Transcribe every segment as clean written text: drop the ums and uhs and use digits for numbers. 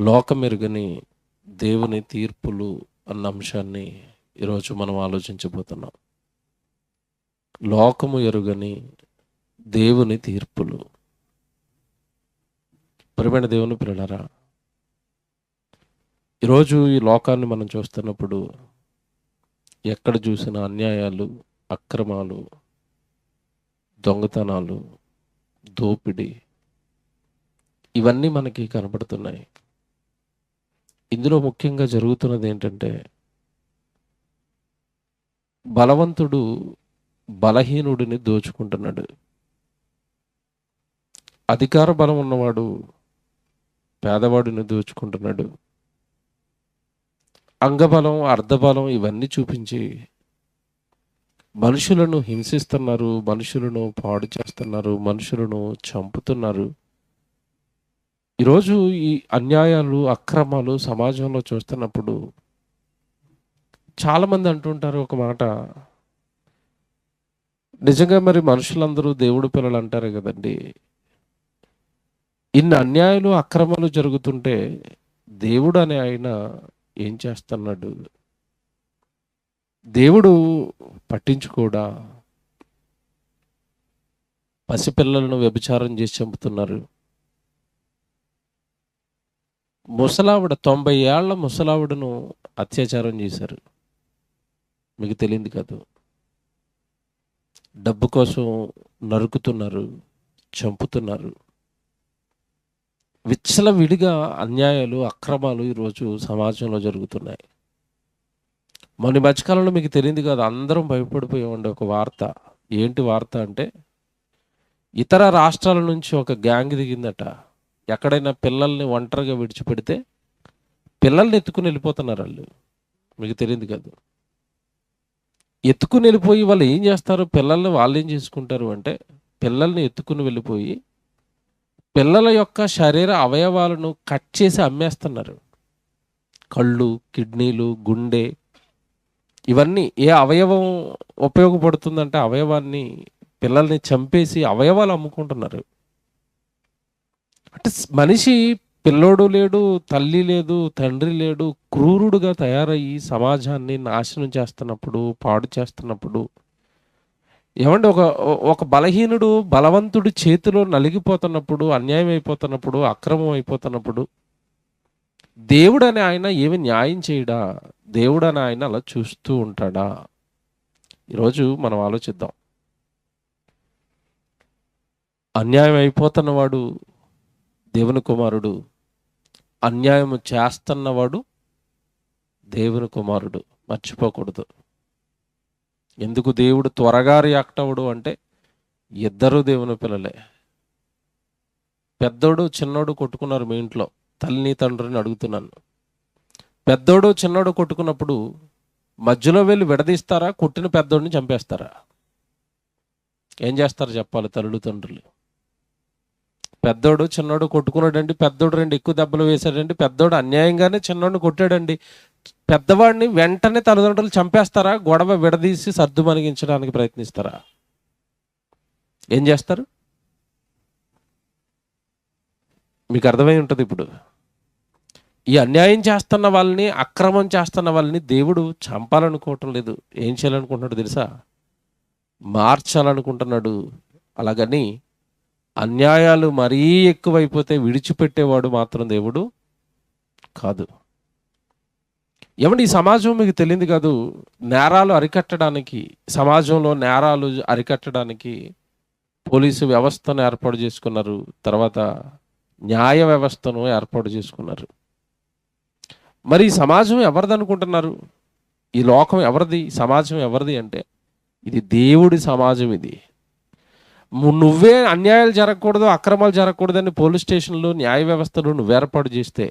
లోకమెరుగని దేవుని తీర్పులు అన్న అంశాన్ని ఈరోజు మనం ఆలోచించబోతున్నాం. లోకము ఎరుగని దేవుని తీర్పులు. ప్రియమైన దేవుని పిల్లలారా, ఈరోజు ఈ లోకాన్ని మనం చూస్తున్నప్పుడు ఎక్కడ చూసిన అన్యాయాలు, అక్రమాలు, దొంగతనాలు, దోపిడీ ఇవన్నీ మనకి కనబడుతున్నాయి. ఇందులో ముఖ్యంగా జరుగుతున్నది ఏంటంటే, బలవంతుడు బలహీనుడిని దోచుకుంటున్నాడు. అధికార బలం ఉన్నవాడు పేదవాడిని దోచుకుంటున్నాడు. అంగబలం, అర్ధబలం ఇవన్నీ చూపించి మనుషులను హింసిస్తున్నారు, మనుషులను పాడు చేస్తున్నారు, మనుషులను చంపుతున్నారు. ఈరోజు ఈ అన్యాయాలు, అక్రమాలు సమాజంలో చూస్తున్నప్పుడు చాలామంది అంటుంటారు ఒక మాట, నిజంగా మరి మనుషులందరూ దేవుడు పిల్లలు అంటారు కదండి. ఇన్ని అన్యాయాలు, అక్రమాలు జరుగుతుంటే దేవుడు అనే ఆయన ఏం చేస్తున్నాడు? దేవుడు పట్టించుకోడా? పసిపిల్లలను వ్యభిచారం చేసి చంపుతున్నారు. ముసలావిడ 90 ఏళ్ల ముసలావిడను అత్యాచారం చేశారు. మీకు తెలియదు కాదు. డబ్బు కోసం నరుకుతున్నారు, చంపుతున్నారు. విచ్చలవిడిగా అన్యాయాలు, అక్రమాలు ఈరోజు సమాజంలో జరుగుతున్నాయి. మొన్న మధ్యకాలంలో మీకు తెలియదు కాదు, అందరం భయపడిపోయామండి. ఒక వార్త. ఏంటి వార్త అంటే, ఇతర రాష్ట్రాల నుంచి ఒక గ్యాంగ్ దిగిందట. ఎక్కడైనా పిల్లల్ని ఒంటరిగా విడిచిపెడితే పిల్లల్ని ఎత్తుకుని వెళ్ళిపోతున్నారు వాళ్ళు. మీకు తెలియదు కాదు. ఎత్తుకుని వెళ్ళిపోయి వాళ్ళు ఏం చేస్తారు? పిల్లల్ని వాళ్ళు ఏం చేసుకుంటారు అంటే, పిల్లల్ని ఎత్తుకుని వెళ్ళిపోయి పిల్లల యొక్క శరీర అవయవాలను కట్ చేసి అమ్మేస్తున్నారు. కళ్ళు, కిడ్నీలు, గుండె ఇవన్నీ ఏ అవయవం ఉపయోగపడుతుందంటే అవయవాన్ని పిల్లల్ని చంపేసి అవయవాలు అమ్ముకుంటున్నారు. అంటే మనిషి పిల్లోడు లేడు, తల్లి లేదు, తండ్రి లేడు, క్రూరుడుగా తయారయ్యి సమాజాన్ని నాశనం చేస్తున్నప్పుడు, పాడు చేస్తున్నప్పుడు, ఏమంటే ఒక బలహీనుడు బలవంతుడి చేతిలో నలిగిపోతున్నప్పుడు, అన్యాయం అయిపోతున్నప్పుడు, అక్రమం అయిపోతున్నప్పుడు దేవుడు అనే ఆయన ఏమి న్యాయం చేయడా? దేవుడు అనే ఆయన అలా చూస్తూ ఉంటాడా? ఈరోజు మనం ఆలోచిద్దాం. అన్యాయం అయిపోతున్నవాడు దేవుని కుమారుడు, అన్యాయం చేస్తున్నవాడు దేవుని కుమారుడు. మర్చిపోకూడదు. ఎందుకు దేవుడు త్వరగా రియాక్ట్ అవ్వడు అంటే, ఇద్దరు దేవుని పిల్లలే. పెద్దోడు చిన్నోడు కొట్టుకున్నారు మీ ఇంట్లో, తల్లిని తండ్రిని అడుగుతున్నాను. పెద్దోడు చిన్నోడు కొట్టుకున్నప్పుడు మధ్యలో వెళ్ళి విడదీస్తారా? కొట్టిన పెద్దోడిని చంపేస్తారా? ఏం చేస్తారు చెప్పాలి తల్లులు, తండ్రులు? పెద్దోడు చిన్నోడు కొట్టుకున్నాడండి, పెద్దోడు 2 ఎక్కువ దెబ్బలు వేశాడండి, పెద్దోడు అన్యాయంగానే చిన్నోడిని కొట్టాడండి, పెద్దవాడిని వెంటనే తల్లిదండ్రులు చంపేస్తారా? గొడవ విడదీసి సర్దు మణిగించడానికి ప్రయత్నిస్తారా? ఏం చేస్తారు? మీకు అర్థమై ఉంటుంది ఇప్పుడు. ఈ అన్యాయం చేస్తున్న వాళ్ళని, అక్రమం చేస్తున్న వాళ్ళని దేవుడు చంపాలనుకోవటం లేదు. ఏం చేయాలనుకుంటున్నాడు తెలుసా? మార్చాలనుకుంటున్నాడు. అలాగని అన్యాయాలు మరీ ఎక్కువైపోతే విడిచిపెట్టేవాడు మాత్రం దేవుడు కాదు. ఏమంటే ఈ సమాజం మీకు తెలియదు కాదు, నేరాలు అరికట్టడానికి, సమాజంలో నేరాలు అరికట్టడానికి పోలీసు వ్యవస్థను ఏర్పాటు చేసుకున్నారు. తర్వాత న్యాయ వ్యవస్థను ఏర్పాటు చేసుకున్నారు. మరి ఈ సమాజం ఎవరిది అనుకుంటున్నారు? ఈ లోకం ఎవరిది? సమాజం ఎవరిది అంటే, ఇది దేవుడి సమాజం. ఇది నువ్వే అన్యాయాలు జరగకూడదు, అక్రమాలు జరగకూడదని పోలీస్ స్టేషన్లు, న్యాయ వ్యవస్థలు నువ్వు ఏర్పాటు చేస్తే,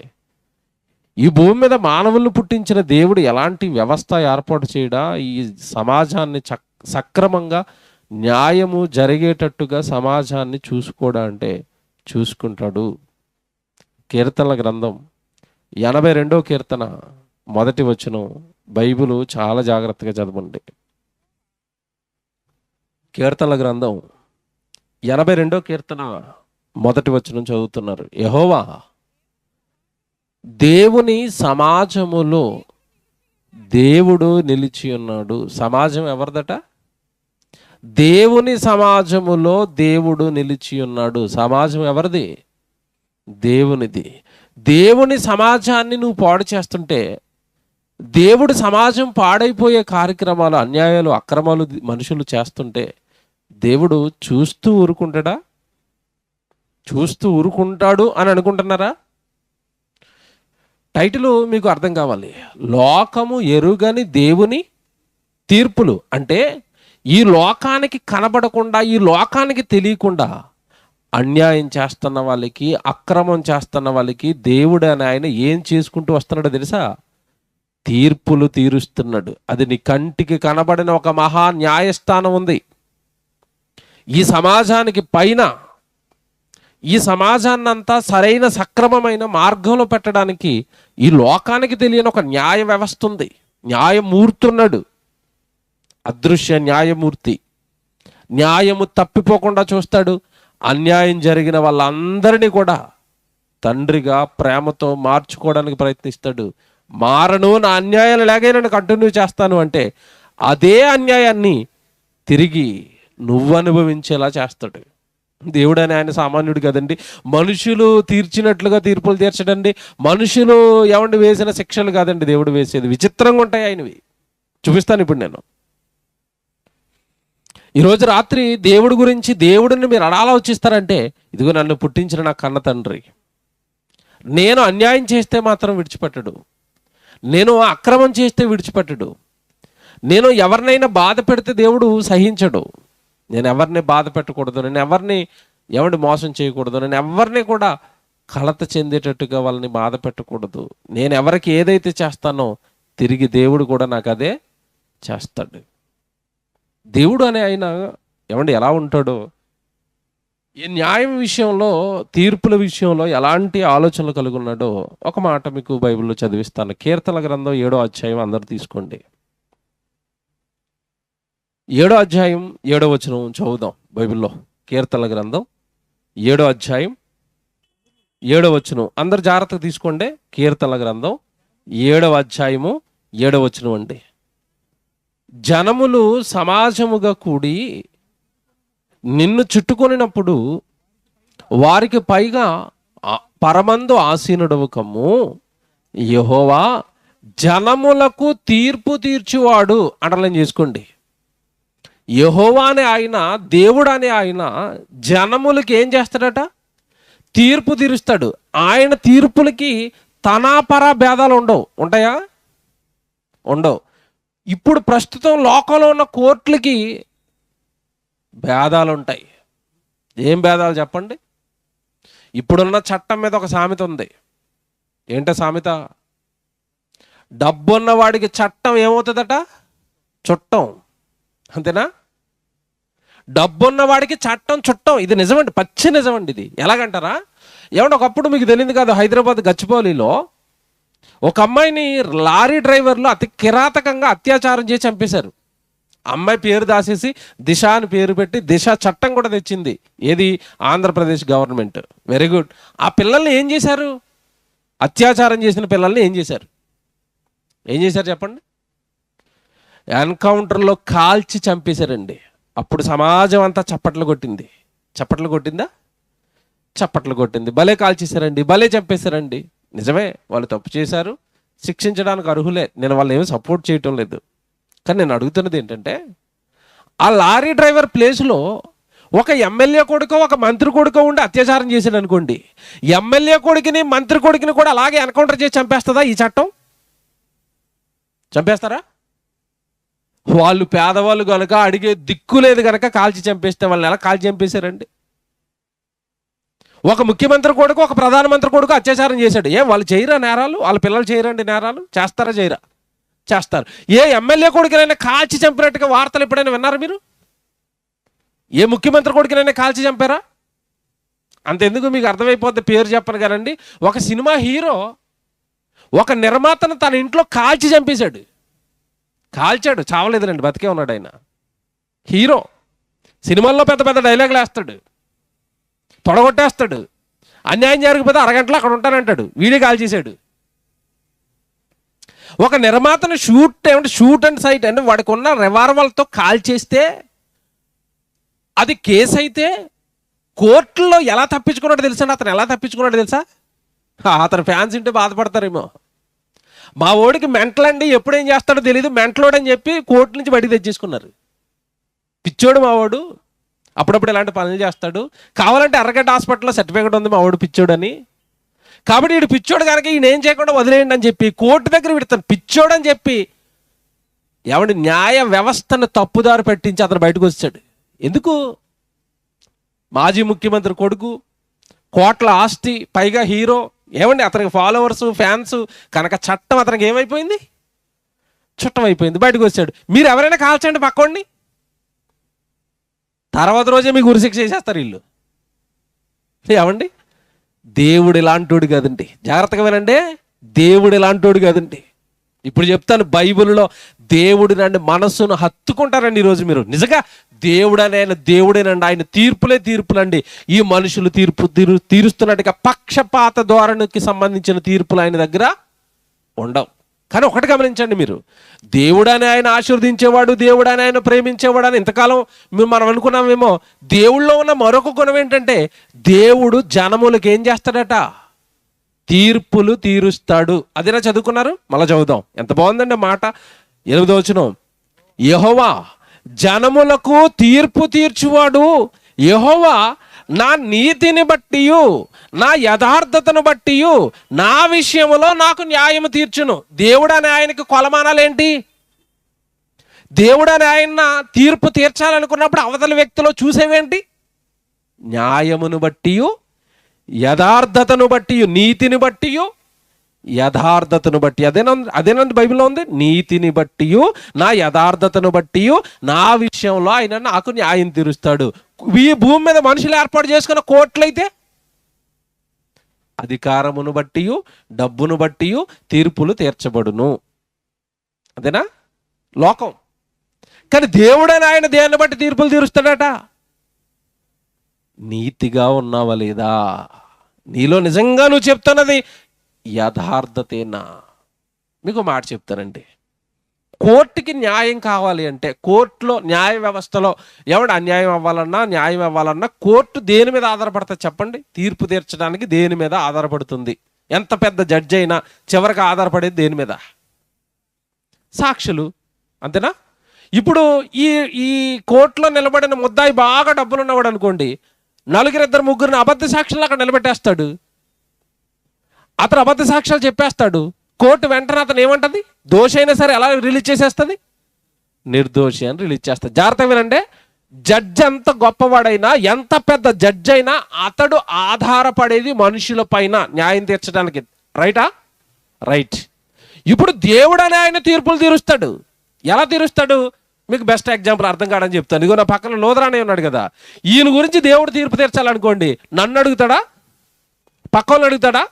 ఈ భూమి మీద మానవులను పుట్టించిన దేవుడు ఎలాంటి వ్యవస్థ ఏర్పాటు చేయడా? ఈ సమాజాన్ని సక్రమంగా న్యాయము జరిగేటట్టుగా సమాజాన్ని చూసుకోడా అంటే చూసుకుంటాడు. కీర్తనల గ్రంథం 82వ కీర్తన 1వ వచనం. బైబిల్ చాలా జాగ్రత్తగా చదవండి. కీర్తనల గ్రంథం 82వ కీర్తన 1వ వచనం చదువుతున్నారు. యెహోవా దేవుని సమాజములో దేవుడు నిలిచి ఉన్నాడు. సమాజం ఎవరిదట? దేవుని సమాజములో దేవుడు నిలిచి ఉన్నాడు. సమాజం ఎవరిది? దేవునిది. దేవుని సమాజాన్ని నువ్వు పాడు చేస్తుంటే, దేవుడు సమాజం పాడైపోయే కార్యక్రమాలు, అన్యాయాలు, అక్రమాలు మనుషులు చేస్తుంటే దేవుడు చూస్తూ ఊరుకుంటాడా? చూస్తూ ఊరుకుంటాడు అని అనుకుంటున్నారా? టైటిల్ మీకు అర్థం కావాలి. లోకము ఎరుగని దేవుని తీర్పులు. అంటే ఈ లోకానికి కనబడకుండా, ఈ లోకానికి తెలియకుండా అన్యాయం చేస్తున్న వాళ్ళకి, అక్రమం చేస్తున్న వాళ్ళకి దేవుడు అని ఆయన ఏం చేసుకుంటూ వస్తున్నాడో తెలుసా? తీర్పులు తీరుస్తున్నాడు. అది నీ కంటికి కనబడిన ఒక మహా న్యాయస్థానం ఉంది. ఈ సమాజానికి పైన, ఈ సమాజాన్నంతా సరైన సక్రమమైన మార్గంలో పెట్టడానికి ఈ లోకానికి తెలియని ఒక న్యాయ వ్యవస్థ ఉంది. న్యాయమూర్తి ఉన్నాడు, అదృశ్య న్యాయమూర్తి. న్యాయము తప్పిపోకుండా చూస్తాడు. అన్యాయం జరిగిన వాళ్ళందరినీ కూడా తండ్రిగా ప్రేమతో మార్చుకోవడానికి ప్రయత్నిస్తాడు. మారను, నా అన్యాయాలు ఎలాగైనా నేను కంటిన్యూ చేస్తాను అంటే అదే అన్యాయాన్ని తిరిగి నువ్వు అనుభవించేలా చేస్తాడు. దేవుడు అని ఆయన సామాన్యుడు కదండి. మనుషులు తీర్చినట్లుగా తీర్పులు తీర్చడండి. మనుషులు ఎవరిని వేసిన శిక్షలు కాదండి దేవుడు వేసేది. విచిత్రంగా ఉంటాయి ఆయనవి. చూపిస్తాను ఇప్పుడు నేను. ఈరోజు రాత్రి దేవుడి గురించి, దేవుడిని మీరు ఎలా ఆలోచిస్తారంటే, ఇదిగో నన్ను పుట్టించిన నా కన్న తండ్రి, నేను అన్యాయం చేస్తే మాత్రం విడిచిపెట్టడు, నేను అక్రమం చేస్తే విడిచిపెట్టడు, నేను ఎవరినైనా బాధ పెడితే దేవుడు సహించడు, నేను ఎవరిని బాధ పెట్టకూడదు, నేను ఎవరిని మోసం చేయకూడదు, నేను ఎవరిని కూడా కలత చెందేటట్టుగా వాళ్ళని బాధ పెట్టకూడదు. నేను ఎవరికి ఏదైతే చేస్తానో తిరిగి దేవుడు కూడా నాకు అదే చేస్తాడు. దేవుడు అనే ఆయన ఎలా ఉంటాడో, ఈ న్యాయం విషయంలో, తీర్పుల విషయంలో ఎలాంటి ఆలోచనలు కలిగి ఉన్నాడో ఒక మాట మీకు బైబిల్లో చదివిస్తాను. కీర్తనల గ్రంథం 7వ అధ్యాయం అందరు తీసుకోండి. 7వ అధ్యాయం 7వ వచనం చదువుదాం బైబిల్లో. కీర్తనల గ్రంథం 7వ అధ్యాయం 7వ వచనం అందరు జాగ్రత్తగా తీసుకోండి. కీర్తనల గ్రంథం 7వ అధ్యాయము 7వ వచనం అండి. జనములు సమాజముగా కూడి నిన్ను చుట్టుకొనినప్పుడు వారికి పైగా పరమందు ఆసీనుడవు కమ్ము. యెహోవా జనములకు తీర్పు తీర్చువాడు. అండర్లైన్ చేసుకోండి. యెహోవా అనే ఆయన, దేవుడు అనే ఆయన జనములకి ఏం చేస్తాడట? తీర్పు తీరుస్తాడు. ఆయన తీర్పులకి తనాపర భేదాలు ఉండవు. ఉంటాయా? ఉండవు. ఇప్పుడు ప్రస్తుతం లోకంలో ఉన్న కోర్టులకి భేదాలు ఉంటాయి. ఏం భేదాలు చెప్పండి? ఇప్పుడున్న చట్టం మీద ఒక సామెత ఉంది. ఏంటో సామెత? డబ్బున్న వాడికి చట్టం ఏమవుతుందట? చుట్టం. అంతేనా? డబ్బున్న వాడికి చట్టం చుట్టం. ఇది నిజమండి, పచ్చి నిజమండి. ఇది ఎలాగంటారా? ఏమంటే ఒకప్పుడు మీకు తెలియదు కాదు, హైదరాబాద్ గచ్చిబౌలిలో ఒక అమ్మాయిని లారీ డ్రైవర్లు అతి కిరాతకంగా అత్యాచారం చేసి చంపేశారు. అమ్మాయి పేరు దాసేసి దిశ అని పేరు పెట్టి దిశ చట్టం కూడా తెచ్చింది. ఏది? ఆంధ్రప్రదేశ్ గవర్నమెంట్. Very good. ఆ పిల్లల్ని ఏం చేశారు? అత్యాచారం చేసిన పిల్లల్ని ఏం చేశారు చెప్పండి? ఎన్కౌంటర్లో కాల్చి చంపేశారండి. అప్పుడు సమాజం అంతా చప్పట్లు కొట్టింది. చప్పట్లు కొట్టిందా? చప్పట్లు కొట్టింది. భలే కాల్చేశారండి, భలే చంపేశారండి. నిజమే, వాళ్ళు తప్పు చేశారు, శిక్షించడానికి అర్హులే. నేను వాళ్ళు ఏమీ సపోర్ట్ చేయటం లేదు. కానీ నేను అడుగుతున్నది ఏంటంటే, ఆ లారీ డ్రైవర్ ప్లేస్లో ఒక ఎమ్మెల్యే కొడుకో ఒక మంత్రి కొడుకో ఉండి అత్యాచారం చేశాడు అనుకోండి, ఎమ్మెల్యే కొడుకుని మంత్రి కొడుకుని కూడా అలాగే ఎన్కౌంటర్ చేసి చంపేస్తుందా ఈ చట్టం? చంపేస్తారా? వాళ్ళు పేదవాళ్ళు కనుక, అడిగే దిక్కు లేదు కనుక కాల్చి చంపేస్తే వాళ్ళని ఎలా కాల్చి చంపేశారండి? ఒక ముఖ్యమంత్రి కొడుకు ఒక ప్రధానమంత్రి కొడుకు అత్యాచారం చేశాడు. ఏం వాళ్ళు చేయరా నేరాలు? వాళ్ళ పిల్లలు చేయరండి నేరాలు? చేస్తారా? చేయరా? చేస్తారు. ఏ ఎమ్మెల్యే కొడుకునైనా కాల్చి చంపినట్టుగా వార్తలు ఎప్పుడైనా విన్నారా మీరు? ఏ ముఖ్యమంత్రి కొడుకునైనా కాల్చి చంపారా? అంతెందుకు, మీకు అర్థమైపోద్ది, పేరు చెప్పను కానండి. ఒక సినిమా హీరో ఒక నిర్మాతను తన ఇంట్లో కాల్చి చంపేశాడు. కాల్చాడు, చావలేదునండి, బతికే ఉన్నాడు ఆయన. హీరో సినిమాల్లో పెద్ద పెద్ద డైలాగులు వేస్తాడు, తొడగొట్టేస్తాడు, అన్యాయం జరిగిపోతే అరగంటలో అక్కడ ఉంటానంటాడు. వీడియో కాల్ చేశాడు. ఒక నిర్మాతను షూట్ అండ్ సైట్ అంటే వాడికి ఉన్న రివాల్వర్తో కాల్ చేస్తే అది కేసు అయితే కోర్టులో ఎలా తప్పించుకున్నాడో తెలుసా? అతను ఎలా తప్పించుకున్నాడో తెలుసా? అతను ఫ్యాన్స్ ఇంటే బాధపడతారేమో. మా ఓడికి మెంటలండి, ఎప్పుడేం చేస్తాడో తెలియదు, మెంటలోడు అని చెప్పి కోర్టు నుంచి బయటికి తెచ్చేసుకున్నారు. పిచ్చోడు మా వాడు, అప్పుడప్పుడు ఇలాంటి పనులు చేస్తాడు, కావాలంటే ఎర్రగడ్డ హాస్పిటల్లో సర్టిఫికేట్ ఉంది మా వాడు పిచ్చోడు అని. కాబట్టి వీడు పిచ్చోడు కనుక ఈయన ఏం చేయకుండా వదిలేయండి అని చెప్పి కోర్టు దగ్గర వీడు తను పిచ్చోడు అని చెప్పి ఏమంటే న్యాయ వ్యవస్థను తప్పుదారి పెట్టించి అతను బయటకు వచ్చాడు. ఎందుకు? మాజీ ముఖ్యమంత్రి కొడుకు, కోట్ల ఆస్తి, పైగా హీరో, ఏమండి అతనికి ఫాలోవర్స్, ఫ్యాన్స్ కనుక చట్టం అతనికి ఏమైపోయింది? చట్టం అయిపోయింది, బయటకు వచ్చాడు. మీరు ఎవరైనా కాల్చండి పక్కోండి, తర్వాత రోజే మీకు ఉరిశిక్ష చేసేస్తారు వీళ్ళు. ఏమండి దేవుడు ఇలాంటోడు కాదండి, జాగ్రత్తగా వినండి, దేవుడు ఇలాంటోడు కాదండి. ఇప్పుడు చెప్తాను, బైబిల్లో దేవుడు నండి మనస్సును హత్తుకుంటారండి ఈరోజు మీరు. నిజంగా దేవుడేనండి, ఆయన తీర్పులండి. ఈ మనుషులు తీరుస్తున్నట్టుగా పక్షపాత ధోరణికి సంబంధించిన తీర్పులు ఆయన దగ్గర ఉండవు. కానీ ఒకటి గమనించండి మీరు, దేవుడని ఆయన ఆశీర్వదించేవాడు, దేవుడని ఆయన ప్రేమించేవాడు అని ఇంతకాలం మనం అనుకున్నామేమో. దేవుళ్ళో ఉన్న మరొక గుణం ఏంటంటే దేవుడు జనములకు ఏం చేస్తాడట? తీర్పులు తీరుస్తాడు. అదేనా చదువుకున్నారు? మళ్ళీ చదువుదాం, ఎంత బాగుందండి మాట. 8వ వచనం, యెహోవా జనములకు తీర్పు తీర్చువాడు, యెహోవా నా నీతిని బట్టియు నా యథార్థతను బట్టియు నా విషయంలో నాకు న్యాయము తీర్చును. దేవుడు అనే ఆయనకి కొలమానాలేంటి? దేవుడు అనే ఆయన తీర్పు తీర్చాలనుకున్నప్పుడు అవతల వ్యక్తిలో చూసేవేంటి? న్యాయమును బట్టియు, యథార్థతను బట్టియు, నీతిని బట్టియు, యథార్థతను బట్టి. అదేనంది బైబిల్లో ఉంది, నీతిని బట్టియు నా యథార్థతను బట్టియు నా విషయంలో ఆయన నాకు న్యాయం తీరుస్తాడు. ఈ భూమి మీద మనుషులు ఏర్పాటు చేసుకున్న కోర్టులైతే అధికారమును బట్టియు డబ్బును బట్టియు తీర్పులు తీర్చబడును. అదేనా లోకం. కానీ దేవుడైన ఆయన దేన్ని బట్టి తీర్పులు తీరుస్తాడట? నీతిగా ఉన్నావా లేదా? నీలో నిజంగా నువ్వు చెప్తున్నది యథార్థతేనా? మీకు మాట చెప్తానండి, కోర్టుకి న్యాయం కావాలి అంటే, కోర్టులో న్యాయ వ్యవస్థలో ఎవడు అన్యాయం అవ్వాలన్నా న్యాయం అవ్వాలన్నా కోర్టు దేని మీద ఆధారపడుతుంది చెప్పండి? తీర్పు తీర్చడానికి దేని మీద ఆధారపడుతుంది? ఎంత పెద్ద జడ్జి అయినా చివరికి ఆధారపడేది దేని మీద? సాక్షులు, అంతేనా? ఇప్పుడు ఈ కోర్టులో నిలబడిన ముద్దాయి బాగా డబ్బులు ఉన్నవాడు అనుకోండి, 4-2-3 అబద్ధ సాక్షులను అక్కడ నిలబెట్టేస్తాడు. అతను అబద్ధ సాక్ష్యాలు చెప్పేస్తాడు. కోర్టు వెంటనే అతను ఏమంటుంది? దోషి అయినా సరే ఎలా రిలీజ్ చేసేస్తుంది? నిర్దోషి అని రిలీజ్ చేస్తుంది. జాగ్రత్తగా వినండి, జడ్జి ఎంత గొప్పవాడైనా, ఎంత పెద్ద జడ్జి అయినా అతడు ఆధారపడేది మనుషుల పైన న్యాయం తీర్చడానికి. రైటా? రైట్. ఇప్పుడు దేవుడు అనే ఆయన తీర్పులు తీరుస్తాడు. ఎలా తీరుస్తాడు? మీకు బెస్ట్ ఎగ్జాంపుల్ అర్థం కాడని చెప్తాను. ఇగో నా పక్కన లోదరానే ఉన్నాడు కదా, ఈయన గురించి దేవుడు తీర్పు తీర్చాలనుకోండి, నన్ను అడుగుతాడా? పక్కన అడుగుతాడా?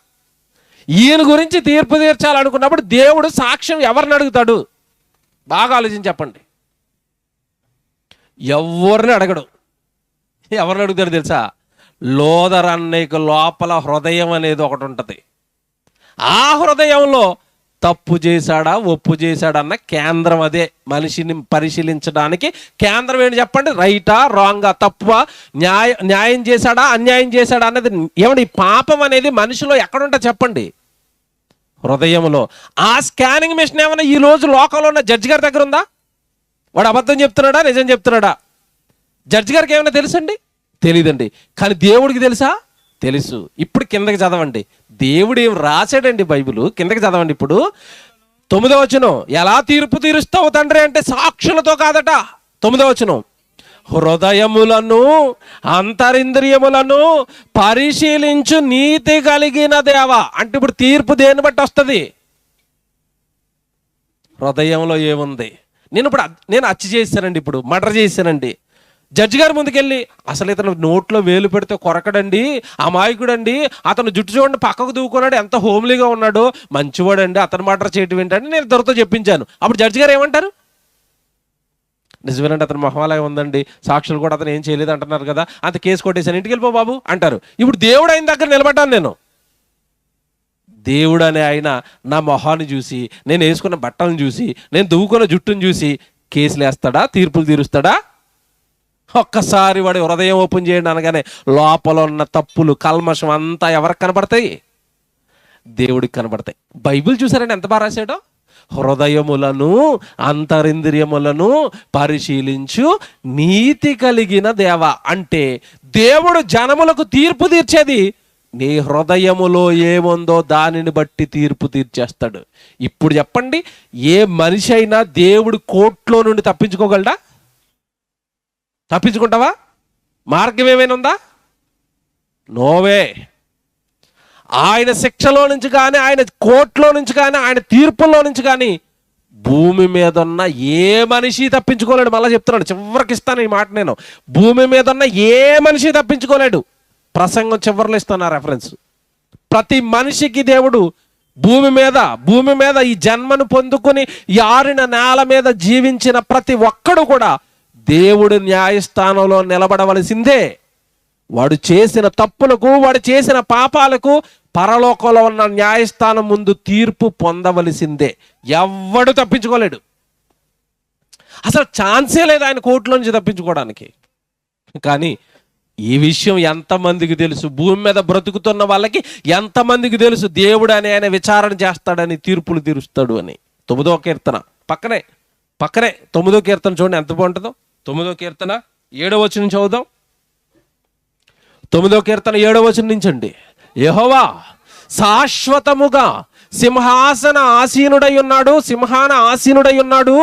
ఈయన గురించి తీర్పు తీర్చాలనుకున్నప్పుడు దేవుడు సాక్ష్యం ఎవరిని అడుగుతాడు? బాగా ఆలోచించి చెప్పండి. ఎవరిని అడగడు. ఎవరిని అడుగుతాడు తెలుసా? లోదరన్నయ్యకు లోపల హృదయం అనేది ఒకటి ఉంటుంది. ఆ హృదయంలో తప్పు చేశాడా ఒప్పు చేశాడా అన్న కేంద్రం అదే. మనిషిని పరిశీలించడానికి కేంద్రం ఏంటి చెప్పండి? రైటా రాంగా, తప్పువా, న్యాయం చేశాడా అన్యాయం చేశాడా అన్నది. ఏమండి పాపం అనేది మనిషిలో ఎక్కడుంటా చెప్పండి? హృదయంలో. ఆ స్కానింగ్ మిషన్ ఏమైనా ఈ రోజు లోకంలో ఉన్న జడ్జి గారి దగ్గర ఉందా? వాడు అబద్ధం చెప్తున్నాడా నిజం చెప్తున్నాడా? జడ్జి గారికి ఏమైనా తెలుసండి? తెలీదండి. కానీ దేవుడికి తెలుసా? తెలుసు. ఇప్పుడు కిందకి చదవండి, దేవుడు ఏం రాశాడండి బైబిల్, కిందకి చదవండి. ఇప్పుడు 9వ వచనం, ఎలా తీర్పు తీరుస్తావు తండ్రి అంటే సాక్షులతో కాదట. 9వ వచనం, హృదయములను అంతరింద్రియములను పరిశీలించు నీతి కలిగిన దేవా అంటే ఇప్పుడు తీర్పు దేన్ని బట్టి వస్తుంది? హృదయంలో ఏముంది? నేను హత్య చేశానండి, ఇప్పుడు మర్డర్ చేశానండి, జడ్జి గారి ముందుకెళ్ళి అసలు ఇతను నోట్లో వేలు పెడితే కొరకడండి, అమాయకుడండి, అతను జుట్టు చూడండి పక్కకు దూకున్నాడు, ఎంత హోమ్లీగా ఉన్నాడు, మంచివాడండి, అతను మర్డర్ చేయటం ఏంటంటే నేను ఇద్దరితో చెప్పించాను. అప్పుడు జడ్జి గారు ఏమంటారు? నిజమేనండి, అతను మొహమాలయం ఉందండి, సాక్షులు కూడా అతను ఏం చేయలేదు అంటున్నారు కదా, అంత కేసు కొట్టేశాను, ఇంటికి వెళ్ళిపో బాబు అంటారు. ఇప్పుడు దేవుడు ఆయన దగ్గర నిలబడ్డాను నేను. దేవుడు అనే ఆయన నా మొహాన్ని చూసి, నేను వేసుకున్న బట్టలను చూసి, నేను దువ్వుకున్న జుట్టును చూసి కేసులు వేస్తాడా, తీర్పులు తీరుస్తాడా? ఒక్కసారి వాడి హృదయం ఓపెన్ చేయండి అనగానే లోపల ఉన్న తప్పులు, కల్మషం అంతా ఎవరికి కనబడతాయి? దేవుడికి కనబడతాయి. బైబిల్ చూసారండి ఎంత బాగా రాశాడో? హృదయములను అంతరింద్రియములను పరిశీలించు నీతి కలిగిన దేవ. అంటే దేవుడు జనములకు తీర్పు తీర్చేది నీ హృదయములో ఏముందో దానిని బట్టి తీర్పు తీర్చేస్తాడు. ఇప్పుడు చెప్పండి, ఏ మనిషి అయినా దేవుడు కోర్టులో నుండి తప్పించుకోగలడా? తప్పించుకుంటావా? మార్గం ఏమైనా ఉందా? నోవే. ఆయన శిక్షలో నుంచి కానీ, ఆయన కోర్టులో నుంచి కానీ, ఆయన తీర్పుల్లో నుంచి కానీ భూమి మీద ఉన్న ఏ మనిషి తప్పించుకోలేడు. మళ్ళీ చెప్తున్నాడు, చివరికి ఇస్తాను ఈ మాట నేను. భూమి మీద ఉన్న ఏ మనిషి తప్పించుకోలేడు. ప్రసంగం చివరిలో ఇస్తాను రెఫరెన్స్. ప్రతి మనిషికి దేవుడు భూమి మీద ఈ జన్మను పొందుకొని ఈ ఆరిన నేల మీద జీవించిన ప్రతి ఒక్కడు కూడా దేవుడి న్యాయస్థానంలో నిలబడవలసిందే. వాడు చేసిన తప్పులకు, వాడు చేసిన పాపాలకు పరలోకంలో ఉన్న న్యాయస్థానం ముందు తీర్పు పొందవలసిందే. ఎవ్వడు తప్పించుకోలేడు. అసలు ఛాన్సే లేదు ఆయన కోర్టులో నుంచి తప్పించుకోవడానికి. కానీ ఈ విషయం ఎంతమందికి తెలుసు? భూమి మీద బ్రతుకుతున్న వాళ్ళకి ఎంతమందికి తెలుసు దేవుడు అని ఆయన విచారణ చేస్తాడని, తీర్పులు తీరుస్తాడు అని? 9వ కీర్తన పక్కనే 9వ కీర్తన చూడండి ఎంత బాగుంటుందో. 9వ కీర్తన 7వ వచనం చదువుదాం. 9వ కీర్తన 7వ వచనం నుంచి అండి. యెహోవా శాశ్వతముగా సింహాన ఆసీనుడై ఉన్నాడు.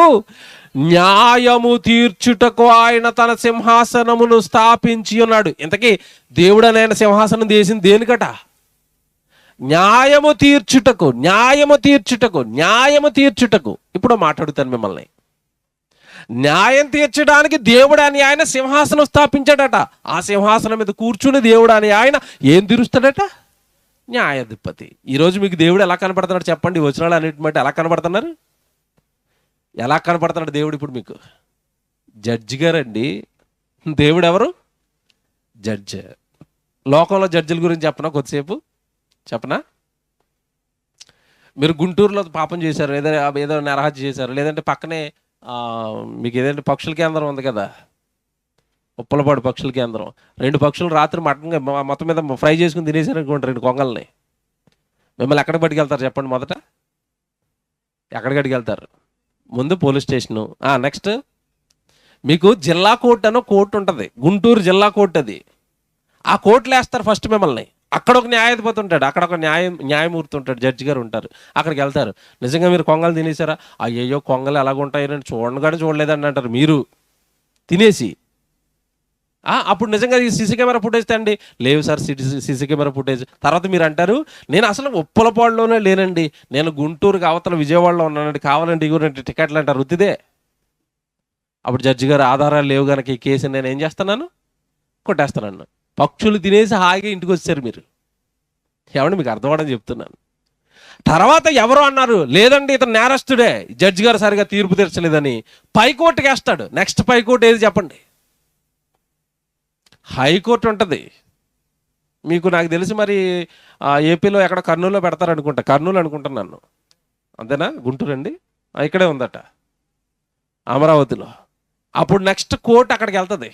న్యాయము తీర్చుటకు ఆయన తన సింహాసనమును స్థాపించి ఉన్నాడు. ఇంతకీ దేవుడు అని ఆయన సింహాసనం చేసింది దేనికట? న్యాయము తీర్చుటకు. ఇప్పుడు మాట్లాడుతాను మిమ్మల్ని. న్యాయం తీర్చడానికి దేవుడు అని ఆయన సింహాసనం స్థాపించాడట. ఆ సింహాసనం మీద కూర్చుని దేవుడు అని ఆయన ఏం తీరుస్తాడట? న్యాయాధిపతి. ఈరోజు మీకు దేవుడు ఎలా కనపడుతున్నాడు చెప్పండి? వచనాలు అన్నిటి బట్టి ఎలా కనపడుతున్నారు? ఎలా కనపడుతున్నాడు దేవుడు ఇప్పుడు మీకు? జడ్జి గారండి. దేవుడు ఎవరు? జడ్జి. లోకంలో జడ్జిల గురించి చెప్పనా? కొద్దిసేపు చెప్పనా? మీరు గుంటూరులో పాపం చేశారు, ఏదో నరహత్య చేశారు, లేదంటే పక్కనే మీకు ఏదంటే పక్షుల కేంద్రం ఉంది కదా, ఉప్పలపాడు పక్షుల కేంద్రం. 2 పక్షులు రాత్రి మటన్ మొత్తం మీద ఫ్రై చేసుకుని తినేసారు అనుకోండి, 2 కొంగల్ని. మిమ్మల్ని ఎక్కడికి పట్టుకెళ్తారు చెప్పండి? మొదట ఎక్కడికి అడిగెళ్తారు? ముందు పోలీస్ స్టేషను. నెక్స్ట్ మీకు జిల్లా కోర్టు అనో కోర్టు ఉంటుంది, గుంటూరు జిల్లా కోర్టు. అది ఆ కోర్టులో వేస్తారు ఫస్ట్ మిమ్మల్ని. అక్కడ ఒక న్యాయాధిపతి ఉంటాడు, అక్కడ ఒక న్యాయమూర్తి ఉంటాడు, జడ్జి గారు ఉంటారు. అక్కడికి వెళ్తారు. నిజంగా మీరు కొంగలు తినేసారా? అయ్యయ్యో కొంగలు ఎలాగుంటాయని చూడగానే చూడలేదని అంటారు మీరు తినేసి. అప్పుడు నిజంగా ఈ సీసీ కెమెరా ఫుటేజ్ తండి. లేవు సార్ సీసీ కెమెరా ఫుటేజ్. తర్వాత మీరు అంటారు, నేను అసలు ఉప్పలపాడులోనే లేనండి, నేను గుంటూరుకి అవతల విజయవాడలో ఉన్నానండి, కావాలండి ఇవ్వనండి టికెట్లు అంటారు. వృత్తిదే. అప్పుడు జడ్జి గారు ఆధారాలు లేవు కనుక ఈ కేసు నేను ఏం చేస్తున్నాను? కొట్టేస్తున్నాను. పక్షులు తినేసి హాయిగా ఇంటికి వచ్చారు మీరు. ఏమండి మీకు అర్థమవడం చెప్తున్నాను. తర్వాత ఎవరో అన్నారు, లేదండి ఇతను నేరస్తుడే, జడ్జి గారు సరిగా తీర్పు తీర్చలేదని పైకోర్టుకి వేస్తాడు. నెక్స్ట్ పైకోర్టు ఏది చెప్పండి? హైకోర్టు ఉంటుంది మీకు. నాకు తెలిసి మరి ఏపీలో ఎక్కడ కర్నూలులో పెడతారనుకుంటా. కర్నూలు అనుకుంటున్నాను, అంతేనా? గుంటూరు అండి, ఇక్కడే ఉందట, అమరావతిలో. అప్పుడు నెక్స్ట్ కోర్టు అక్కడికి వెళ్తుంది.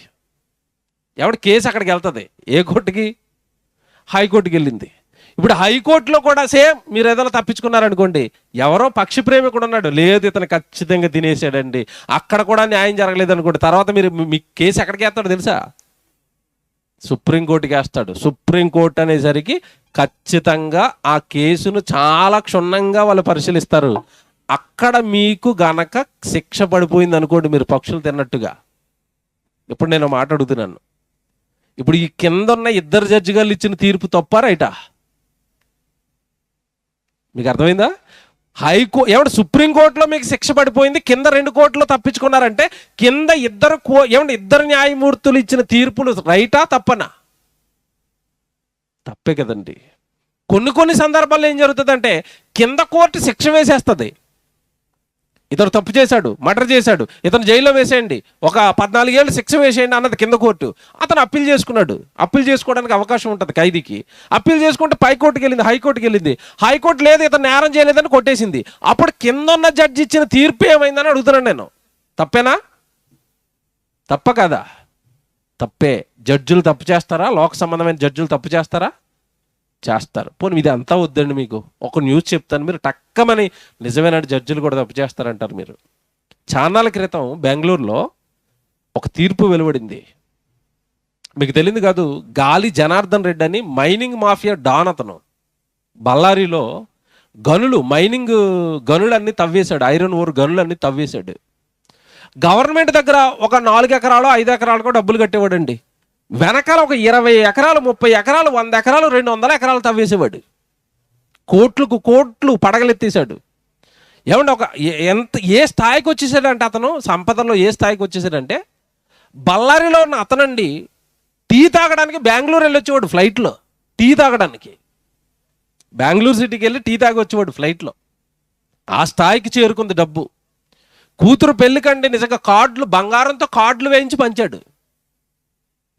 కేసు అక్కడికి వెళ్తుంది. ఏ కోర్టుకి? హైకోర్టుకి వెళ్ళింది. ఇప్పుడు హైకోర్టులో కూడా సేమ్ మీరు ఏదైనా తప్పించుకున్నారనుకోండి, ఎవరో పక్షి ప్రేమికుడు ఉన్నాడు, లేదు ఇతను ఖచ్చితంగా తినేసాడండి, అక్కడ కూడా న్యాయం జరగలేదు అనుకోండి. తర్వాత మీ కేసు ఎక్కడికి వేస్తాడో తెలుసా? సుప్రీంకోర్టుకి వేస్తాడు. సుప్రీంకోర్టు అనేసరికి ఖచ్చితంగా ఆ కేసును చాలా క్షుణ్ణంగా వాళ్ళు పరిశీలిస్తారు. అక్కడ మీకు గనక శిక్ష పడిపోయింది అనుకోండి, మీరు పక్షులు తిన్నట్టుగా. ఇప్పుడు నేను మాట అడుగుతున్నాను, ఇప్పుడు ఈ కింద ఉన్న 2 జడ్జి గారు ఇచ్చిన తీర్పు తప్ప రైటా? మీకు అర్థమైందా? సుప్రీంకోర్టులో మీకు శిక్ష పడిపోయింది, కింద 2 కోర్టులో తప్పించుకున్నారంటే కింద 2 న్యాయమూర్తులు ఇచ్చిన తీర్పులు రైటా తప్పనా? తప్పే కదండి. కొన్ని సందర్భాల్లో ఏం జరుగుతుందంటే కింద కోర్టు శిక్ష వేసేస్తుంది, ఇతను తప్పు చేశాడు, మర్డర్ చేశాడు, ఇతను జైల్లో వేసేయండి, ఒక 14 ఏళ్ళు శిక్ష వేసేయండి అన్నది కింద కోర్టు. అతను అప్పీల్ చేసుకున్నాడు. అప్పీల్ చేసుకోవడానికి అవకాశం ఉంటుంది ఖైదీకి. అప్పీల్ చేసుకుంటే పైకోర్టుకి వెళ్ళింది, హైకోర్టుకి వెళ్ళింది. హైకోర్టు లేదు, ఇతను నేరం చేయలేదని కొట్టేసింది. అప్పుడు కింద ఉన్న జడ్జి ఇచ్చిన తీర్పు ఏమైందని అడుగుతున్నాను నేను. తప్పేనా? తప్ప కదా? తప్పే. జడ్జిలు తప్పు చేస్తారా? లోక సంబంధమైన జడ్జిలు తప్పు చేస్తారా? చేస్తారు. పోనీ ఇది అంతా వద్దండి, మీకు ఒక న్యూస్ చెప్తాను, మీరు టక్కమని నిజమైన జడ్జిలు కూడా తప్పు చేస్తారంటారు మీరు. చాన్నాళ్ళ క్రితం బెంగళూరులో ఒక తీర్పు వెలువడింది. మీకు తెలియదు కాదు, గాలి జనార్దన్ రెడ్డి అని మైనింగ్ మాఫియా డాన్. అతను బళ్ళారిలో మైనింగ్ గనులన్నీ తవ్వేశాడు, ఐరన్ ఓర్ గనులన్నీ తవ్వేశాడు. గవర్నమెంట్ దగ్గర ఒక 4 ఎకరాలు 5 ఎకరాలకు డబ్బులు కట్టేవాడండి. వెనకాల ఒక 20 ఎకరాలు 30 ఎకరాలు 100 ఎకరాలు 200 ఎకరాలు తవ్వేసేవాడు. కోట్లకు కోట్లు పడగలెత్తేశాడు. ఏమంటే ఏ స్థాయికి వచ్చేసాడంటే, అతను సంపదలో ఏ స్థాయికి వచ్చేసాడంటే, బళ్ళారిలో ఉన్న అతనండి టీ తాగడానికి బెంగళూరు వెళ్ళొచ్చేవాడు ఫ్లైట్లో. టీ తాగడానికి బెంగళూరు సిటీకి వెళ్ళి టీ తాగి వచ్చేవాడు ఫ్లైట్లో. ఆ స్థాయికి చేరుకుంది డబ్బు. కూతురు పెళ్ళికండి నిజంగా బంగారంతో కార్డులు వేయించి పంచాడు.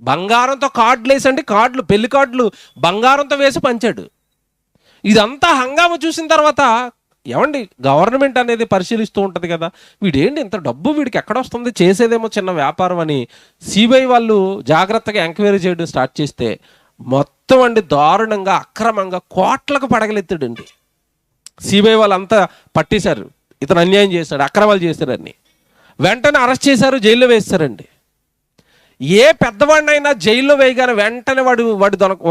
బంగారంతో కార్డులు వేసండి, పెళ్లి కార్డులు బంగారంతో వేసి పంచాడు. ఇదంతా హంగామా చూసిన తర్వాత ఏమండి, గవర్నమెంట్ అనేది పరిశీలిస్తూ ఉంటుంది కదా, వీడేంటి ఇంత డబ్బు వీడికి ఎక్కడ వస్తుంది, చేసేదేమో చిన్న వ్యాపారం అని సిబిఐ వాళ్ళు జాగ్రత్తగా ఎంక్వైరీ చేయడం స్టార్ట్ చేస్తే మొత్తం అండి దారుణంగా అక్రమంగా కోట్లకు పడగలెత్తాడండి. సిబిఐ వాళ్ళు అంతా పట్టేశారు, ఇతను అన్యాయం చేశాడు, అక్రమాలు చేశారని. వెంటనే అరెస్ట్ చేశారు, జైల్లో వేస్తారండి. ఏ పెద్దవాడినైనా జైల్లో వేయగానే వెంటనే వాడు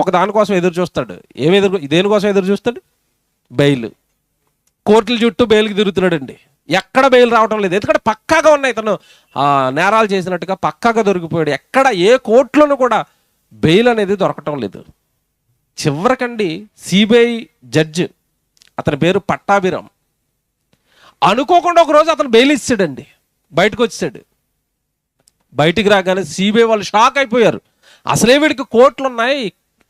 ఒక దానికోసం ఎదురు చూస్తాడు. దేనికోసం ఎదురు చూస్తాడు? బెయిల్. కోర్టుల చుట్టూ బెయిల్కి తిరుగుతున్నాడండి. ఎక్కడ బెయిల్ రావటం లేదు, ఎందుకంటే పక్కాగా ఉన్నాయి, ఇతను నేరాలు చేసినట్టుగా పక్కాగా దొరికిపోయాడు. ఎక్కడ ఏ కోర్టులోనూ కూడా బెయిల్ అనేది దొరకటం లేదు. చివరికండి సిబిఐ జడ్జి, అతని పేరు పట్టాభిరామ్, అనుకోకుండా ఒకరోజు అతను బెయిల్ ఇచ్చాడండి. బయటకు వచ్చాడు. బయటికి రాగానే సిబిఐ వాళ్ళు షాక్ అయిపోయారు. అసలే వీడికి కోర్టులు ఉన్నాయి,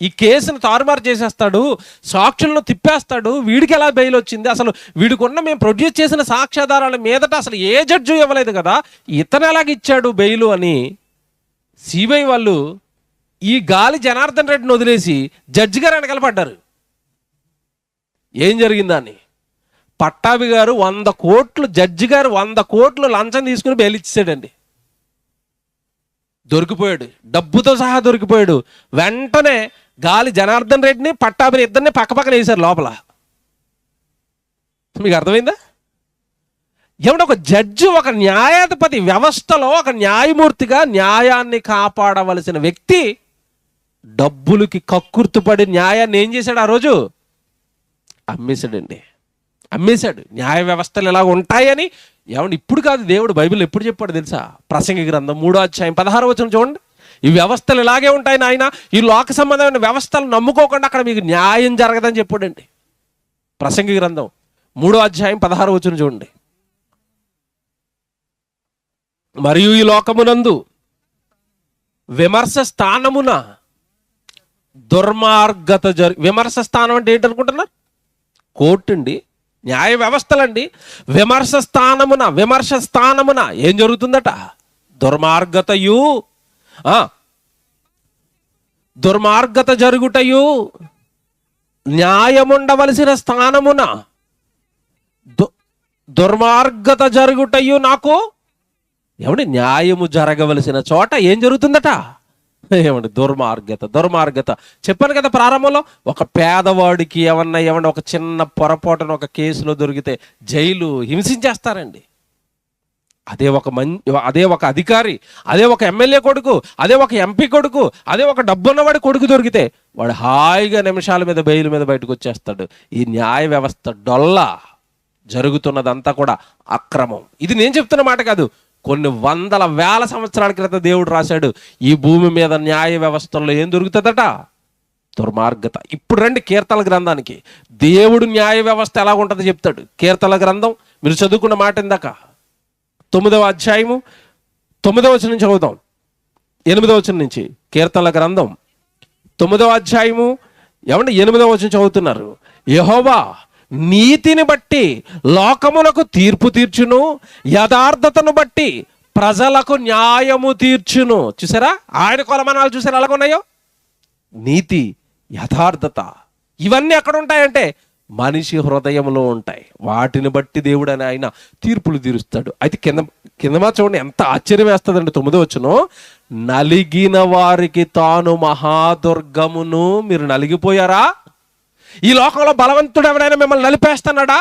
ఈ కేసును తారుమారు చేసేస్తాడు, సాక్షులను తిప్పేస్తాడు, వీడికి ఎలా బెయిల్ వచ్చింది, అసలు వీడికి ఉన్న మేము ప్రొడ్యూస్ చేసిన సాక్ష్యాధారాల మీదట అసలు ఏ జడ్జి ఇవ్వలేదు కదా, ఇతను ఎలాగిచ్చాడు బెయిల్ అని సిబిఐ వాళ్ళు ఈ గాలి జనార్దన్ రెడ్డిని వదిలేసి జడ్జి గారు వెనకాల పడ్డారు. ఏం జరిగిందని పట్టాభి గారు 100 కోట్లు, జడ్జి గారు 100 కోట్లు లంచం తీసుకుని బెయిల్ ఇచ్చాడండి. దొరికిపోయాడు, డబ్బుతో సహా దొరికిపోయాడు. వెంటనే గాలి జనార్దన్ రెడ్డిని పట్టాభిని ఇద్దరిని పక్కపక్కన వేశారు లోపల. మీకు అర్థమైందా? ఏమంటే ఒక జడ్జి, ఒక న్యాయాధిపతి, వ్యవస్థలో ఒక న్యాయమూర్తిగా న్యాయాన్ని కాపాడవలసిన వ్యక్తి డబ్బులకి కక్కుర్తుపడి న్యాయాన్ని ఏం చేశాడు? ఆ రోజు అమ్మేశాడండి. అమ్మేశాడు. న్యాయ వ్యవస్థలు ఎలా ఉంటాయని ఏమంటే ఇప్పుడు కాదు, దేవుడు బైబిల్ ఎప్పుడు చెప్పాడు తెలుసా? ప్రసంగి గ్రంథం 3వ అధ్యాయం 16వ వచనం చూడండి. ఈ వ్యవస్థలు ఇలాగే ఉంటాయి నాయన, ఈ లోక సంబంధమైన వ్యవస్థలు నమ్ముకోకుండా అక్కడ మీకు న్యాయం జరగదని చెప్పాడండి. ప్రసంగి గ్రంథం 3వ అధ్యాయం 16వ వచనం చూడండి. మరియు ఈ లోకమునందు విమర్శ స్థానమున దుర్మార్గత విమర్శ స్థానం అంటే ఏంటనుకుంటున్నారు? కోర్టు అండి, న్యాయ వ్యవస్థలండి. విమర్శ స్థానమున ఏం జరుగుతుందట? దుర్మార్గత జరుగుటయు, న్యాయముండవలసిన స్థానమున దుర్మార్గత జరుగుటయు. నాకు ఏమండి, న్యాయము జరగవలసిన చోట ఏం జరుగుతుందట? ఏమండి, దుర్మార్గత. చెప్పాను కదా ప్రారంభంలో, ఒక పేదవాడికి ఏమన్నా ఒక చిన్న పొరపాటున ఒక కేసులో దొరికితే జైలు హింసించేస్తారండి. అదే ఒక అధికారి, అదే ఒక ఎమ్మెల్యే కొడుకు, అదే ఒక ఎంపీ కొడుకు, అదే ఒక డబ్బున్నవాడి కొడుకు దొరికితే వాడు హాయిగా నిమిషాల మీద బెయిల్ మీద బయటకు వచ్చేస్తాడు. ఈ న్యాయ వ్యవస్థ డొల్లా. జరుగుతున్నదంతా కూడా అక్రమం. ఇది నేను చెప్తున్న మాట కాదు, కొన్ని వందల వేల సంవత్సరాల క్రితం దేవుడు రాశాడు. ఈ భూమి మీద న్యాయ వ్యవస్థల్లో ఏం దొరుకుతుందట? దుర్మార్గత. ఇప్పుడు రండి కీర్తనల గ్రంథానికి. దేవుడు న్యాయ వ్యవస్థ ఎలా ఉంటుందో చెప్తాడు. కీర్తనల గ్రంథం మీరు చదువుకున్న మాట ఇందాక 9వ అధ్యాయము 9వ వచనం నుంచి చదువుదాం. 8వ వచనం నుంచి. కీర్తనల గ్రంథం 9వ అధ్యాయము 8వ వచనం చదువుతున్నారు. యెహోవా నీతిని బట్టి లోకములకు తీర్పు తీర్చును, యథార్థతను బట్టి ప్రజలకు న్యాయము తీర్చును. చూసారా ఆయన కొలమానాలు? చూసారా ఎలాగున్నాయో? నీతి, యథార్థత ఇవన్నీ ఎక్కడ ఉంటాయంటే మనిషి హృదయంలో ఉంటాయి. వాటిని బట్టి దేవుడు అని ఆయన తీర్పులు తీరుస్తాడు. అయితే కింద మా చూడండి, ఎంత ఆశ్చర్యం వేస్తుందండి. 9వ వచనం, నలిగిన వారికి తాను మహాదుర్గమును. మీరు నలిగిపోయారా? ఈ లోకంలో బలవంతుడు ఎవడైనా మిమ్మల్ని నలిపేస్తున్నాడా?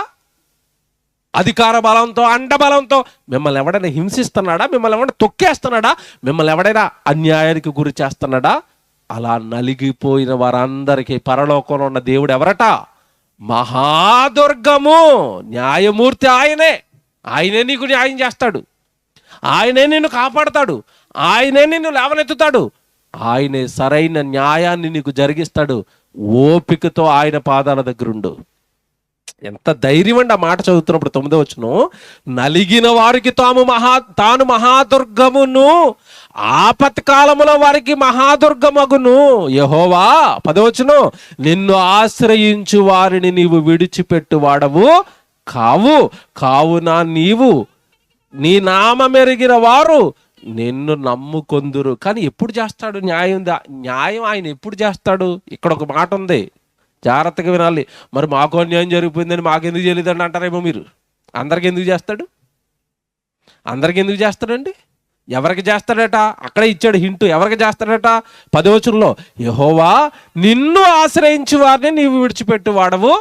అధికార బలంతో, అండబలంతో మిమ్మల్ని ఎవడైనా హింసిస్తున్నాడా? మిమ్మల్ని ఎవడైనా తొక్కేస్తున్నాడా? మిమ్మల్ని ఎవడైనా అన్యాయానికి గురి చేస్తున్నాడా? అలా నలిగిపోయిన వారందరికీ పరలోకంలో ఉన్న దేవుడు ఎవరట? మహాదుర్గము. న్యాయమూర్తి ఆయనే. ఆయనే నీకు న్యాయం చేస్తాడు, ఆయనే నిన్ను కాపాడతాడు, ఆయనే నిన్ను లేవనెత్తుతాడు, ఆయనే సరైన న్యాయాన్ని నీకు జరిగిస్తాడు. ఓపికతో ఆయన పాదాల దగ్గర ఉండు. ఎంత ధైర్యం అండి ఆ మాట చదువుతున్నప్పుడు. 9వ వచనం, నలిగిన వారికి తాను మహాదుర్గమును, ఆపత్కాలములో వారికి మహాదుర్గమగును యెహోవా. 10వ వచనం, నిన్ను ఆశ్రయించు వారిని నీవు విడిచిపెట్టు వాడవు కావున నీవు నీ నామమెరిగిన వారు నిన్ను నమ్ముకొందురు. కానీ ఎప్పుడు చేస్తాడు న్యాయం? న్యాయం ఆయన ఎప్పుడు చేస్తాడు? ఇక్కడ ఒక మాట ఉంది, జాగ్రత్తగా వినాలి. మరి మాకు అన్యాయం జరిగిపోయిందని మాకెందుకు చేయలేదండి అంటారేమో మీరు. అందరికి ఎందుకు చేస్తాడు? అందరికి ఎందుకు చేస్తాడండి? ఎవరికి చేస్తాడట? అక్కడే ఇచ్చాడు హింటు. ఎవరికి చేస్తాడట? 10వ వచనంలో, యెహోవా నిన్ను ఆశ్రయించు వారిని నీవు విడిచిపెట్టు వాడవు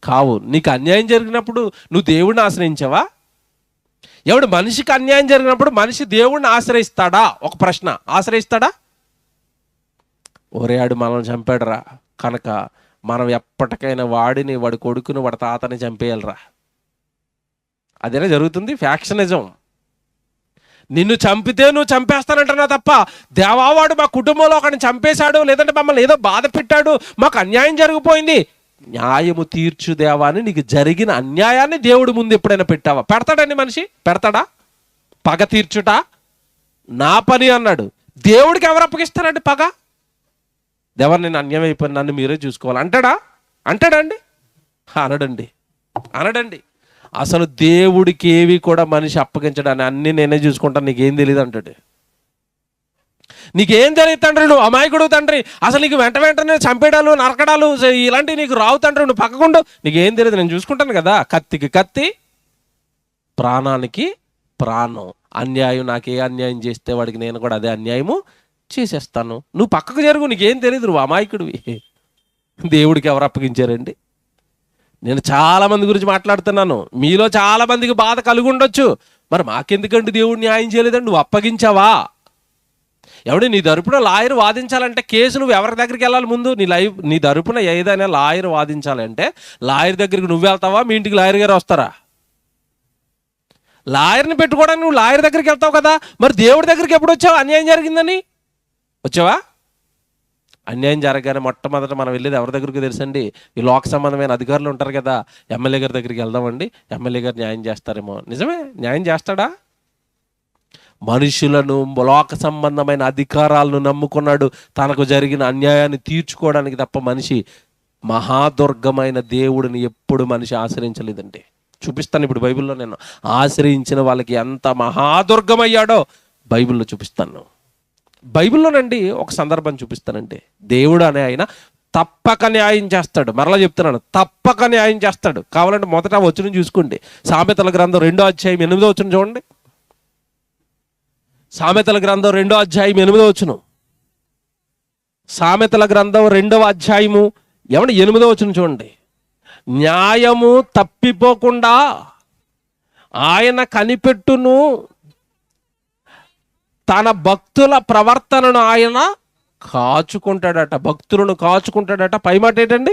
కావు. నీకు అన్యాయం జరిగినప్పుడు నువ్వు దేవుడిని ఆశ్రయించావా? ఎవడు మనిషికి అన్యాయం జరిగినప్పుడు మనిషి దేవుడిని ఆశ్రయిస్తాడా? ఒక ప్రశ్న, ఆశ్రయిస్తాడా? ఆడు మనల్ని చంపాడురా కనుక మనం ఎప్పటికైనా వాడిని, వాడి కొడుకుని, వాడి తాతని చంపేయాలరా. అదేనా జరుగుతుంది? ఫ్యాక్షనిజం. నిన్ను చంపితే నువ్వు చంపేస్తానంటున్నా తప్ప, దేవావాడు మా కుటుంబంలో ఒకడిని చంపేశాడు, లేదంటే మమ్మల్ని ఏదో బాధ పెట్టాడు, మాకు అన్యాయం జరిగిపోయింది, న్యాయము తీర్చు దేవా అని నీకు జరిగిన అన్యాయాన్ని దేవుడి ముందు ఎప్పుడైనా పెట్టావా? పెడతాడండి మనిషి? పెడతాడా? పగ తీర్చుట నా పని అన్నాడు. దేవుడికి ఎవరు అప్పగిస్తారండి పగ? దేవా నేను అన్యాయం అయిపోయింది, నన్ను మీరే చూసుకోవాలి అంటాడండి? అనడండి. అసలు దేవుడికి ఏవి కూడా మనిషి అప్పగించడాన్ని, అన్నీ నేనే చూసుకుంటాను, నీకేం తెలియదు అంటాడు. నీకేం తెలియదు తండ్రి, నువ్వు అమాయకుడు తండ్రి, అసలు నీకు వెంటనే చంపేడాలు, నరకడాలు ఇలాంటివి నీకు రావు తండ్రి, నువ్వు పక్కకుండు, నీకేం తెలియదు, నేను చూసుకుంటాను కదా. కత్తికి కత్తి, ప్రాణానికి ప్రాణం. అన్యాయం, నాకే అన్యాయం చేస్తే వాడికి నేను కూడా అదే అన్యాయము చేసేస్తాను. నువ్వు పక్కకు జరుగు, నీకేం తెలియదు, నువ్వు అమాయకుడివి. దేవుడికి ఎవరు అప్పగించారండి? నేను చాలామంది గురించి మాట్లాడుతున్నాను. మీలో చాలామందికి బాధ కలిగి ఉండొచ్చు. మరి మాకెందుకంటే దేవుడు న్యాయం చేయలేదండి? నువ్వు అప్పగించావా? ఎవడు నీ తరపున లాయర్ వాదించాలంటే కేసు నువ్వు ఎవరి దగ్గరికి వెళ్ళాలి? ముందు నీ తరపున ఏదైనా లాయర్ వాదించాలంటే లాయర్ దగ్గరికి నువ్వు వెళ్తావా? మీ ఇంటికి లాయర్ గారు వస్తారా? లాయర్ని పెట్టుకోవడానికి నువ్వు లాయర్ దగ్గరికి వెళ్తావు కదా. మరి దేవుడి దగ్గరికి ఎప్పుడు వచ్చావు? అన్యాయం జరిగిందని వచ్చావా? అన్యాయం జరగగానే మొట్టమొదట మనం వెళ్ళేది ఎవరి దగ్గరికి తెలుసండి? ఈ లోక సంబంధమైన అధికారులు ఉంటారు కదా, ఎమ్మెల్యే గారి దగ్గరికి వెళ్దామండి, ఎమ్మెల్యే గారు న్యాయం చేస్తారేమో. నిజమే, న్యాయం చేస్తాడా? మనుషులను, లోక సంబంధమైన అధికారాలను నమ్ముకున్నాడు తనకు జరిగిన అన్యాయాన్ని తీర్చుకోవడానికి తప్ప మనిషి మహాదుర్గమైన దేవుడిని ఎప్పుడు మనిషి ఆశ్రయించలేదండి. చూపిస్తాను ఇప్పుడు బైబిల్లో. నేను ఆశ్రయించిన వాళ్ళకి ఎంత మహాదుర్గమయ్యాడో బైబిల్లో చూపిస్తాను. బైబిల్లోనండి ఒక సందర్భం చూపిస్తానండి. దేవుడు అనే ఆయన తప్పక న్యాయం చేస్తాడు. మరలా చెప్తున్నాను, తప్పక న్యాయం చేస్తాడు. కావాలంటే మొదట వచనం చూసుకోండి. సామెతల గ్రంథం 2వ అధ్యాయం 8వ వచనం చూడండి. సామెతల గ్రంథం 2వ అధ్యాయం 8వ వచనం. సామెతల గ్రంథం 2వ అధ్యాయము 8వ వచనం చూడండి. న్యాయము తప్పిపోకుండా ఆయన కనిపెట్టును, తన భక్తుల ప్రవర్తనను ఆయన కాచుకుంటాడట. భక్తులను కాచుకుంటాడట. పై మాట ఏంటండి?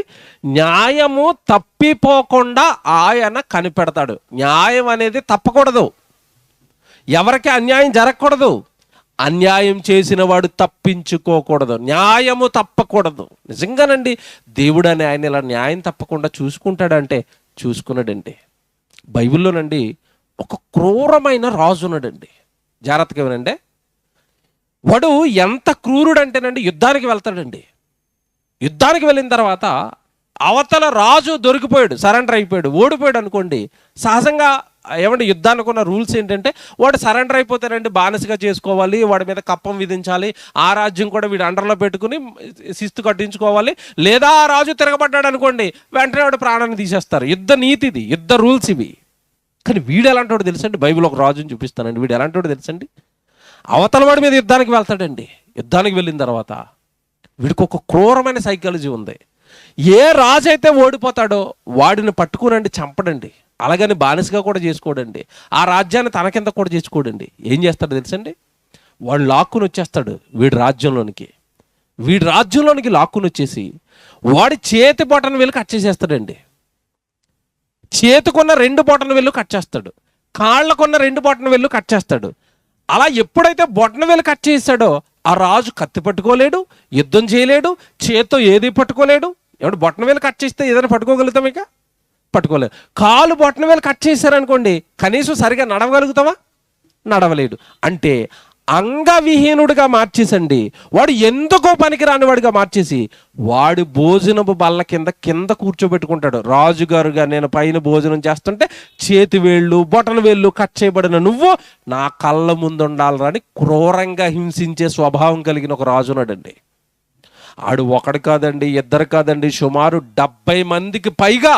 న్యాయము తప్పిపోకుండా ఆయన కనిపెడతాడు. న్యాయం అనేది తప్పకూడదు, ఎవరికి అన్యాయం జరగకూడదు, అన్యాయం చేసిన వాడు తప్పించుకోకూడదు, న్యాయము తప్పకూడదు. నిజంగానండి దేవుడు అని ఆయన ఇలా న్యాయం తప్పకుండా చూసుకుంటాడంటే చూసుకున్నాడండి. బైబిల్లోనండి ఒక క్రూరమైన రాజు ఉన్నాడండి. జాగ్రత్తగా వినండి. వాడు ఎంత క్రూరుడు అంటేనండి యుద్ధానికి వెళ్తాడండి. యుద్ధానికి వెళ్ళిన తర్వాత అవతల రాజు దొరికిపోయాడు, సరెండర్ అయిపోయాడు, ఓడిపోయాడు అనుకోండి, సహజంగా ఏమంటే యుద్ధానికి ఉన్న రూల్స్ ఏంటంటే వాడు సరెండర్ అయిపోతాడంటే బానిసగా చేసుకోవాలి, వాడి మీద కప్పం విధించాలి, ఆ రాజ్యం కూడా వీడు అండర్లో పెట్టుకుని శిస్తు కట్టించుకోవాలి. లేదా ఆ రాజు తిరగబడ్డాడు అనుకోండి, వెంటనే వాడు ప్రాణాన్ని తీసేస్తారు. యుద్ధ నీతి ఇది, యుద్ధ రూల్స్ ఇవి. కానీ వీడు ఎలాంటి వాడు తెలుసండి? బైబిల్ ఒక రాజుని చూపిస్తానండి, వీడు ఎలాంటి వాడు తెలుసండి? అవతల వాడి మీద యుద్ధానికి వెళ్తాడండి. యుద్ధానికి వెళ్ళిన తర్వాత వీడికి ఒక క్రూరమైన సైకాలజీ ఉంది. ఏ రాజు అయితే ఓడిపోతాడో వాడిని పట్టుకునండి చంపడండి, అలాగని బానిసగా కూడా చేసుకోడండి, ఆ రాజ్యాన్ని తన కింద కూడా చేసుకోడండి. ఏం చేస్తాడు తెలుసండి? వాడు లాక్కుని వచ్చేస్తాడు వీడి రాజ్యంలోనికి లాక్కుని వచ్చేసి వాడి చేతి బొటన వేలు కట్ చేసేస్తాడండి. చేతికున్న 2 బొటన వేలు కట్ చేస్తాడు, కాళ్ళకున్న 2 బొటన వేలు కట్ చేస్తాడు. అలా ఎప్పుడైతే బొటన వేలు కట్ చేస్తాడో ఆ రాజు కత్తి పట్టుకోలేడు, యుద్ధం చేయలేడు, చేత్తో ఏది పట్టుకోలేడు. ఏమంటే బొటన వేలు కట్ చేస్తే ఏదైనా పట్టుకోగలుగుతాం? ఇక పట్టుకోలేదు. కాలు బొటన వేలు కట్ చేశారనుకోండి, కనీసం సరిగా నడవగలుగుతావా? నడవలేడు. అంటే అంగవిహీనుడిగా మార్చేసండి, వాడు ఎందుకో పనికిరాని వాడిగా మార్చేసి వాడు భోజనపు బల్ల కింద కూర్చోబెట్టుకుంటాడు. రాజుగారుగా నేను పైన భోజనం చేస్తుంటే చేతి వేళ్ళు బొటన వేళ్ళు కట్ చేయబడిన నువ్వు నా కళ్ళ ముందు ఉండాలని క్రూరంగా హింసించే స్వభావం కలిగిన ఒక రాజున్నాడండి. ఆడు ఒకడు కాదండి, 2 కాదండి, సుమారు 70 మందికి పైగా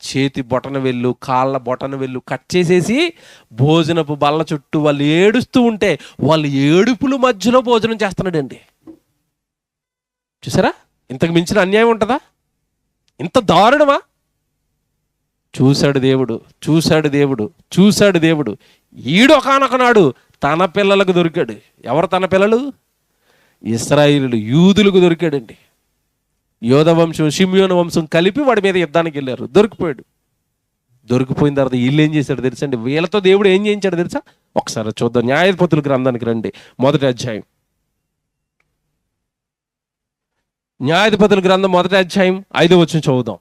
చేతి బొటన వెళ్ళు కాళ్ళ బొటన వెళ్ళు కట్ చేసేసి భోజనపు బల్ల చుట్టూ వాళ్ళు ఏడుస్తూ ఉంటే వాళ్ళు ఏడుపుల మధ్యలో భోజనం చేస్తున్నాడండి. చూసారా? ఇంతకు మించిన అన్యాయం ఉంటుందా? ఇంత దారుణమా? చూశాడు దేవుడు. ఈడు ఒకానొకనాడు తన పిల్లలకు దొరికాడు. ఎవరు తన పిల్లలు? ఇశ్రాయేలీయులు, యూదులకు దొరికాడండి. యోధ వంశం షిమ్యోను వంశం కలిపి వాడి మీద యుద్ధానికి వెళ్ళారు. దొరికిపోయిన తర్వాత వీళ్ళు ఏం చేశాడు తెలుసండి? వీళ్ళతో దేవుడు ఏం చేయించాడు తెలుసా? ఒకసారి చూద్దాం. న్యాయాధిపతుల గ్రంథానికి రండి, 1వ అధ్యాయం. న్యాయాధిపతుల గ్రంథం 1వ అధ్యాయం 5వ వచనం చదువుదాం.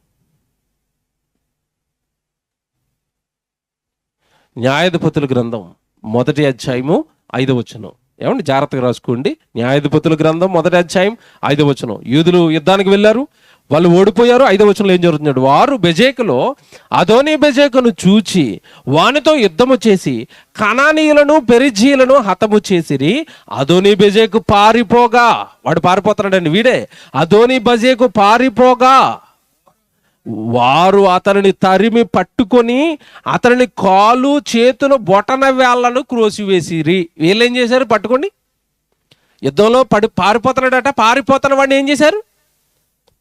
న్యాయాధిపతుల గ్రంథం 1వ అధ్యాయము 5వ వచనం. ఏమండి? జాగ్రత్తగా రాసుకోండి. న్యాయాధిపతుల గ్రంథం 1వ అధ్యాయం 5వ వచనం. యూదులు యుద్ధానికి వెళ్ళారు, వాళ్ళు ఓడిపోయారు. 5వ వచనంలో ఏం జరుగుతున్నాడు? వారు బెజెకులో అదోనీ బెజెకును చూచి వానితో యుద్ధము చేసి కనానీయులను పెరిజీలను హతము చేసిరి. అదోనీ బెజెకు పారిపోగా, వాడు పారిపోతున్నాడండి, వీడే అదోనీ బెజెకు పారిపోగా వారు అతనిని తరిమి పట్టుకొని అతనిని కాలు చేతులు బొటన వేళ్లను క్రోసివేసిరి. వీళ్ళు ఏం చేశారు? పట్టుకొని యుద్ధంలో పారిపోతున్నాడట. పారిపోతున్న వాడిని ఏం చేశారు?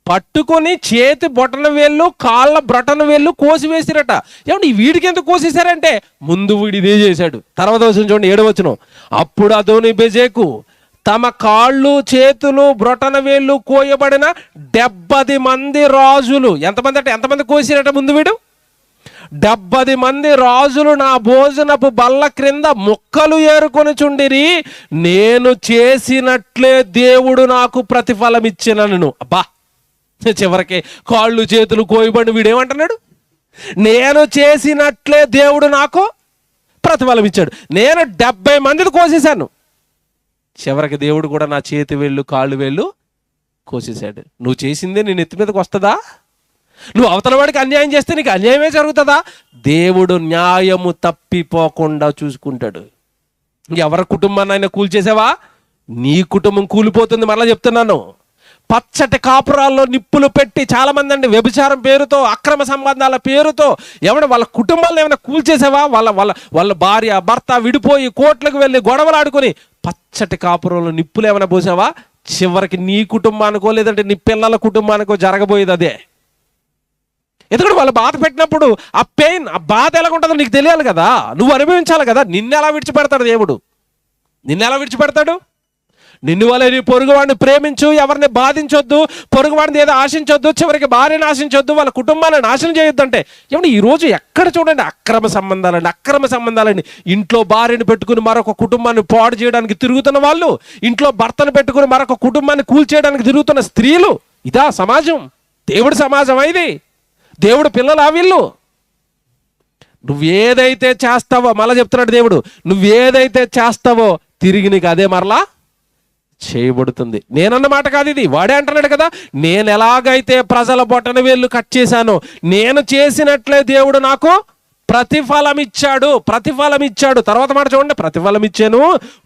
పట్టుకొని చేతి బొటన వేళ్ళు కాళ్ళ బొటన వేళ్ళు కోసివేసిరట. ఏమంటే వీడికి ఎందుకు కోసేశారంటే ముందు వీడు ఇదే చేశాడు. తర్వాత చూడండి 7వ వచనం. అప్పుడు అదోనీ బెజెకు తమ కాళ్ళు చేతులు బ్రొటన వేళ్ళు కోయబడిన 70 మంది రాజులు. ఎంతమంది కోసిరట ముందు వీడు? 70 మంది రాజులు నా భోజనపు బల్ల క్రింద ముక్కలు ఏరుకొని చుండిరి. నేను చేసినట్లే దేవుడు నాకు ప్రతిఫలం ఇచ్చినను. అబ్బా, చివరికి కాళ్ళు చేతులు కోయబడి వీడేమంటున్నాడు? నేను చేసినట్లే దేవుడు నాకు ప్రతిఫలం ఇచ్చాడు. నేను 70 మందిని కోసేశాను, చివరికి దేవుడు కూడా నా చేతి వేళ్ళు కాళ్ళు వేళ్ళు కోసేశాడు. నువ్వు చేసిందే నీ నెత్తి మీదకి వస్తుందా? నువ్వు అవతల వాడికి అన్యాయం చేస్తే నీకు అన్యాయమే జరుగుతుందా? దేవుడు న్యాయము తప్పిపోకుండా చూసుకుంటాడు. ఎవరి కుటుంబాన్ని అయినా కూల్చేసావా, నీ కుటుంబం కూలిపోతుంది. మరలా చెప్తున్నాను, పచ్చటి కాపురాల్లో నిప్పులు పెట్టి చాలా మంది అండి వ్యభిచారం పేరుతో అక్రమ సంబంధాల పేరుతో వాళ్ళ కుటుంబాలను ఏమైనా కూల్చేసావా? వాళ్ళ భార్య భర్త విడిపోయి కోట్లకు వెళ్ళి గొడవలాడుకొని పచ్చటి కాపురంలో నిప్పులు ఏమైనా పోసావా? చివరికి నీ కుటుంబానికో లేదంటే నీ పిల్లల కుటుంబానికో జరగబోయేది అదే. ఎందుకంటే వాళ్ళు బాధ పెట్టినప్పుడు ఆ పెయిన్, ఆ బాధ ఎలా ఉంటుందో నీకు తెలియాలి కదా, నువ్వు అనుభవించాలి కదా. నిన్ను ఎలా విడిచిపెడతాడు దేవుడు? నిన్ను వల్ల నీ పొరుగువాడిని ప్రేమించు, ఎవరిని బాధించొద్దు, పొరుగువాడిని ఏదో ఆశించొద్దు, చివరికి భార్యను ఆశించొద్దు, వాళ్ళ కుటుంబాన్ని నాశనం చేయొద్దు. అంటే ఏమంటే ఈరోజు ఎక్కడ చూడండి అక్రమ సంబంధాలండి. ఇంట్లో భార్యను పెట్టుకుని మరొక కుటుంబాన్ని పాడు చేయడానికి తిరుగుతున్న వాళ్ళు, ఇంట్లో భర్తను పెట్టుకుని మరొక కుటుంబాన్ని కూల్చేయడానికి తిరుగుతున్న స్త్రీలు. ఇదా సమాజం? దేవుడి సమాజం ఇది? దేవుడు పిల్లలు ఆ వీళ్ళు? నువ్వేదైతే చేస్తావో, మళ్ళా చెప్తున్నాడు దేవుడు, నువ్వేదైతే చేస్తావో తిరిగి నీకు అదే మరలా చేయబడుతుంది. నేనన్న మాట కాదు ఇది, వాడే అంటున్నాడు కదా, నేను ఎలాగైతే ప్రజల బొటన వేళ్ళు కట్ చేశానో నేను చేసినట్లే దేవుడు నాకు ప్రతిఫలం ఇచ్చాడు. తర్వాత మాట చూడండి, ప్రతిఫలం ఇచ్చాను,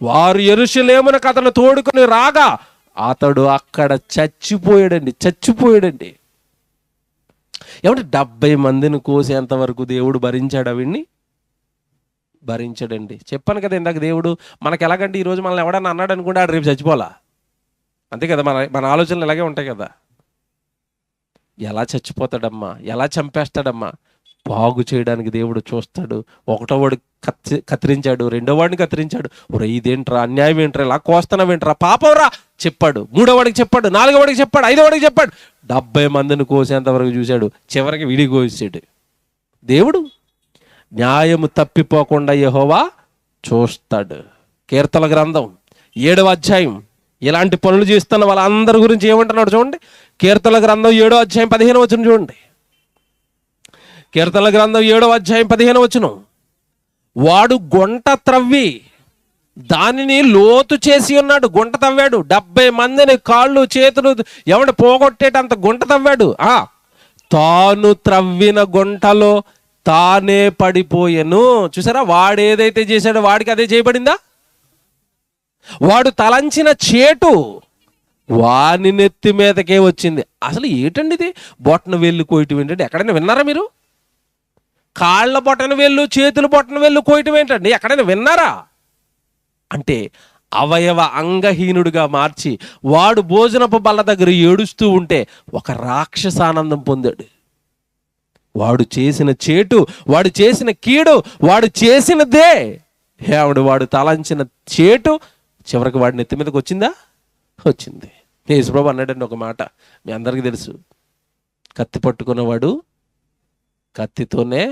వారు యెరూషలేమునకు అతను తోడుకొని రాగా అతడు అక్కడ చచ్చిపోయాడండి. ఏమంటే 70 మందిని కోసేంత వరకు దేవుడు భరించాడు, వీడిని భరించాడండి. చెప్పాను కదా ఇందాక, దేవుడు మనకి ఎలాగంటే ఈరోజు మనల్ని ఎవడన్నా అన్నాడు అనుకుంటే ఆడు రేపు చచ్చిపోలా, అంతే కదా, మన ఆలోచనలు ఇలాగే ఉంటాయి కదా. ఎలా చచ్చిపోతాడమ్మా, ఎలా చంపేస్తాడమ్మా, బాగు చేయడానికి దేవుడు చూస్తాడు. ఒకటో వాడు కత్తిరించాడు, రెండో వాడిని కత్తిరించాడు, ఇదేంట్రా, అన్యాయం ఏంట్రా, ఇలా కోస్తున్నావేంట్రా, పాపం రా చెప్పాడు, మూడో వాడికి చెప్పాడు, నాలుగో వాడికి చెప్పాడు, ఐదో వాడికి చెప్పాడు, 70 మందిని కోసేంత వరకు చూశాడు, చివరికి విడి కోసాడు. దేవుడు న్యాయము తప్పిపోకుండా యెహోవా చూస్తాడు. కీర్తనల గ్రంథం 7వ అధ్యాయం ఇలాంటి పనులు చేస్తున్న వాళ్ళందరి గురించి ఏమంటున్నాడు చూడండి. కీర్తనల గ్రంథం 7వ అధ్యాయం 15వ వచనం చూడండి. కీర్తనల గ్రంథం 7వ అధ్యాయం 15వ వచనం, వాడు గుంట త్రవ్వి దానిని లోతు చేసి ఉన్నాడు. గుంట తవ్వాడు, 70 మందిని కాళ్ళు చేతులు ఎవడు పోగొట్టేటంత గుంట తవ్వాడు. తాను త్రవ్విన గుంటలో తానే పడిపోయెను. చూసారా, వాడు ఏదైతే చేశాడో వాడికి అదే చేయబడిందా? వాడు తలంచిన చేటు వాని నెత్తి మీదకే వచ్చింది. అసలు ఏంటండి ఇది? బొటన వేళ్ళు కోయటం ఏంటంటే ఎక్కడైనా విన్నారా మీరు? కాళ్ళ బొటన వేళ్ళు, చేతుల బొటన వేళ్ళు కోయటం ఏంటండి ఎక్కడైనా విన్నారా? అంటే అవయవ అంగహీనుడిగా మార్చి వాడు భోజనపు బల్ల దగ్గర ఏడుస్తూ ఉంటే ఒక రాక్షసానందం పొందాడు. వాడు చేసిన చేటు, వాడు చేసిన కీడు, వాడు చేసినదే వాడు తలంచిన చేటు చివరికి వాడి నెత్తి మీదకి వచ్చింది. యేసుప్రభు అన్నాడండి ఒక మాట, మీ అందరికీ తెలుసు, కత్తి పట్టుకున్నవాడు కత్తితోనే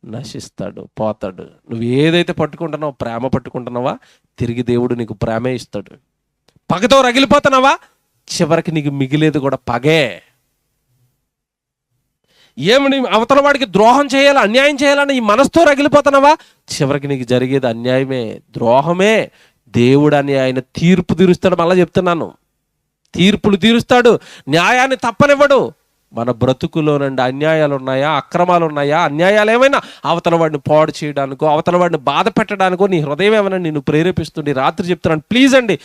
నశిస్తాడు, పోతాడు. నువ్వు ఏదైతే పట్టుకుంటున్నావో, ప్రేమ పట్టుకుంటున్నావా, తిరిగి దేవుడు నీకు ప్రేమే ఇస్తాడు. పగతో రగిలిపోతున్నావా, చివరికి నీకు మిగిలేదు కూడా పగే. ఏమని అవతల వాడికి ద్రోహం చేయాలి, అన్యాయం చేయాలని ఈ మనసుతో రగిలిపోతున్నావా, చివరికి నీకు జరిగేది అన్యాయమే, ద్రోహమే. దేవుడు అని ఆయన తీర్పు తీరుస్తాడు. మళ్ళీ చెప్తున్నాను, తీర్పులు తీరుస్తాడు, న్యాయాన్ని తప్పనివ్వడు. మన బ్రతుకులో నుండి అన్యాయాలు ఉన్నాయా, అక్రమాలు ఉన్నాయా, అన్యాయాలు ఏమైనా అవతల వాడిని పాడు చేయడానికో, అవతల వాడిని బాధ పెట్టడానికో నీ హృదయం ఏమైనా నిన్ను ప్రేరేపిస్తుంది, రాత్రి చెప్తున్నాను ప్లీజ్ అండి,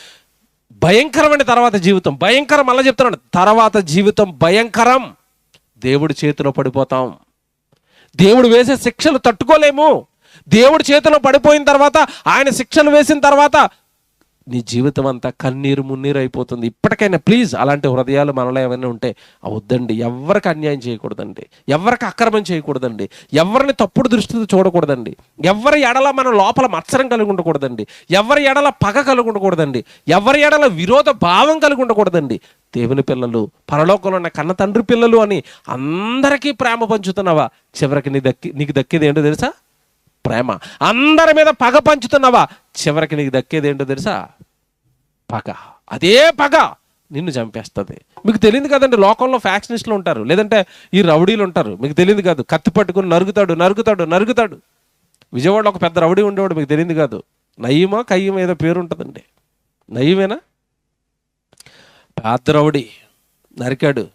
భయంకరమైన తర్వాత జీవితం భయంకరం. మళ్ళీ చెప్తున్నాను, తర్వాత జీవితం భయంకరం. దేవుడి చేతిలో పడిపోతాం. దేవుడు వేసే శిక్షలు తట్టుకోలేము. దేవుడి చేతిలో పడిపోయిన తర్వాత, ఆయన శిక్షలు వేసిన తర్వాత నీ జీవితం అంతా కన్నీరు మున్నీరు అయిపోతుంది. ఇప్పటికైనా ప్లీజ్ అలాంటి హృదయాలు మనలో ఏమైనా ఉంటే వద్దండి. ఎవరికి అన్యాయం చేయకూడదండి, ఎవరికి అక్రమం చేయకూడదండి, ఎవరిని తప్పుడు దృష్టితో చూడకూడదండి, ఎవరి ఎడల మన లోపల మత్సరం కలిగి ఉండకూడదండి, ఎవరి ఎడల పగ కలిగి ఉండకూడదండి, ఎవరి ఎడల విరోధ భావం కలిగి ఉండకూడదండి. దేవుని పిల్లలు, పరలోకంలో ఉన్న కన్న తండ్రి పిల్లలు అని అందరికీ ప్రేమ పంచుతున్నావా, చివరికి నీకు దక్కేది ఏంటో తెలుసా? ప్రేమ. అందరి మీద పగ పంచుతున్నావా, చివరికి నీకు దక్కేది ఏంటో తెలుసా? పగ. అదే పగ నిన్ను చంపేస్తుంది. మీకు తెలియదు కదండి, లోకంలో ఫ్యాక్షనిస్టులు ఉంటారు, లేదంటే ఈ రౌడీలు ఉంటారు, మీకు తెలియదు కాదు. కత్తి పట్టుకుని నరుగుతాడు. విజయవాడలో ఒక పెద్ద రౌడీ ఉండేవాడు, మీకు తెలియదు కాదు. నయీమా కయ్యమా ఏదో పేరు ఉంటుందండి, నయీమేనా? పెద్ద రౌడీ నరికాడు.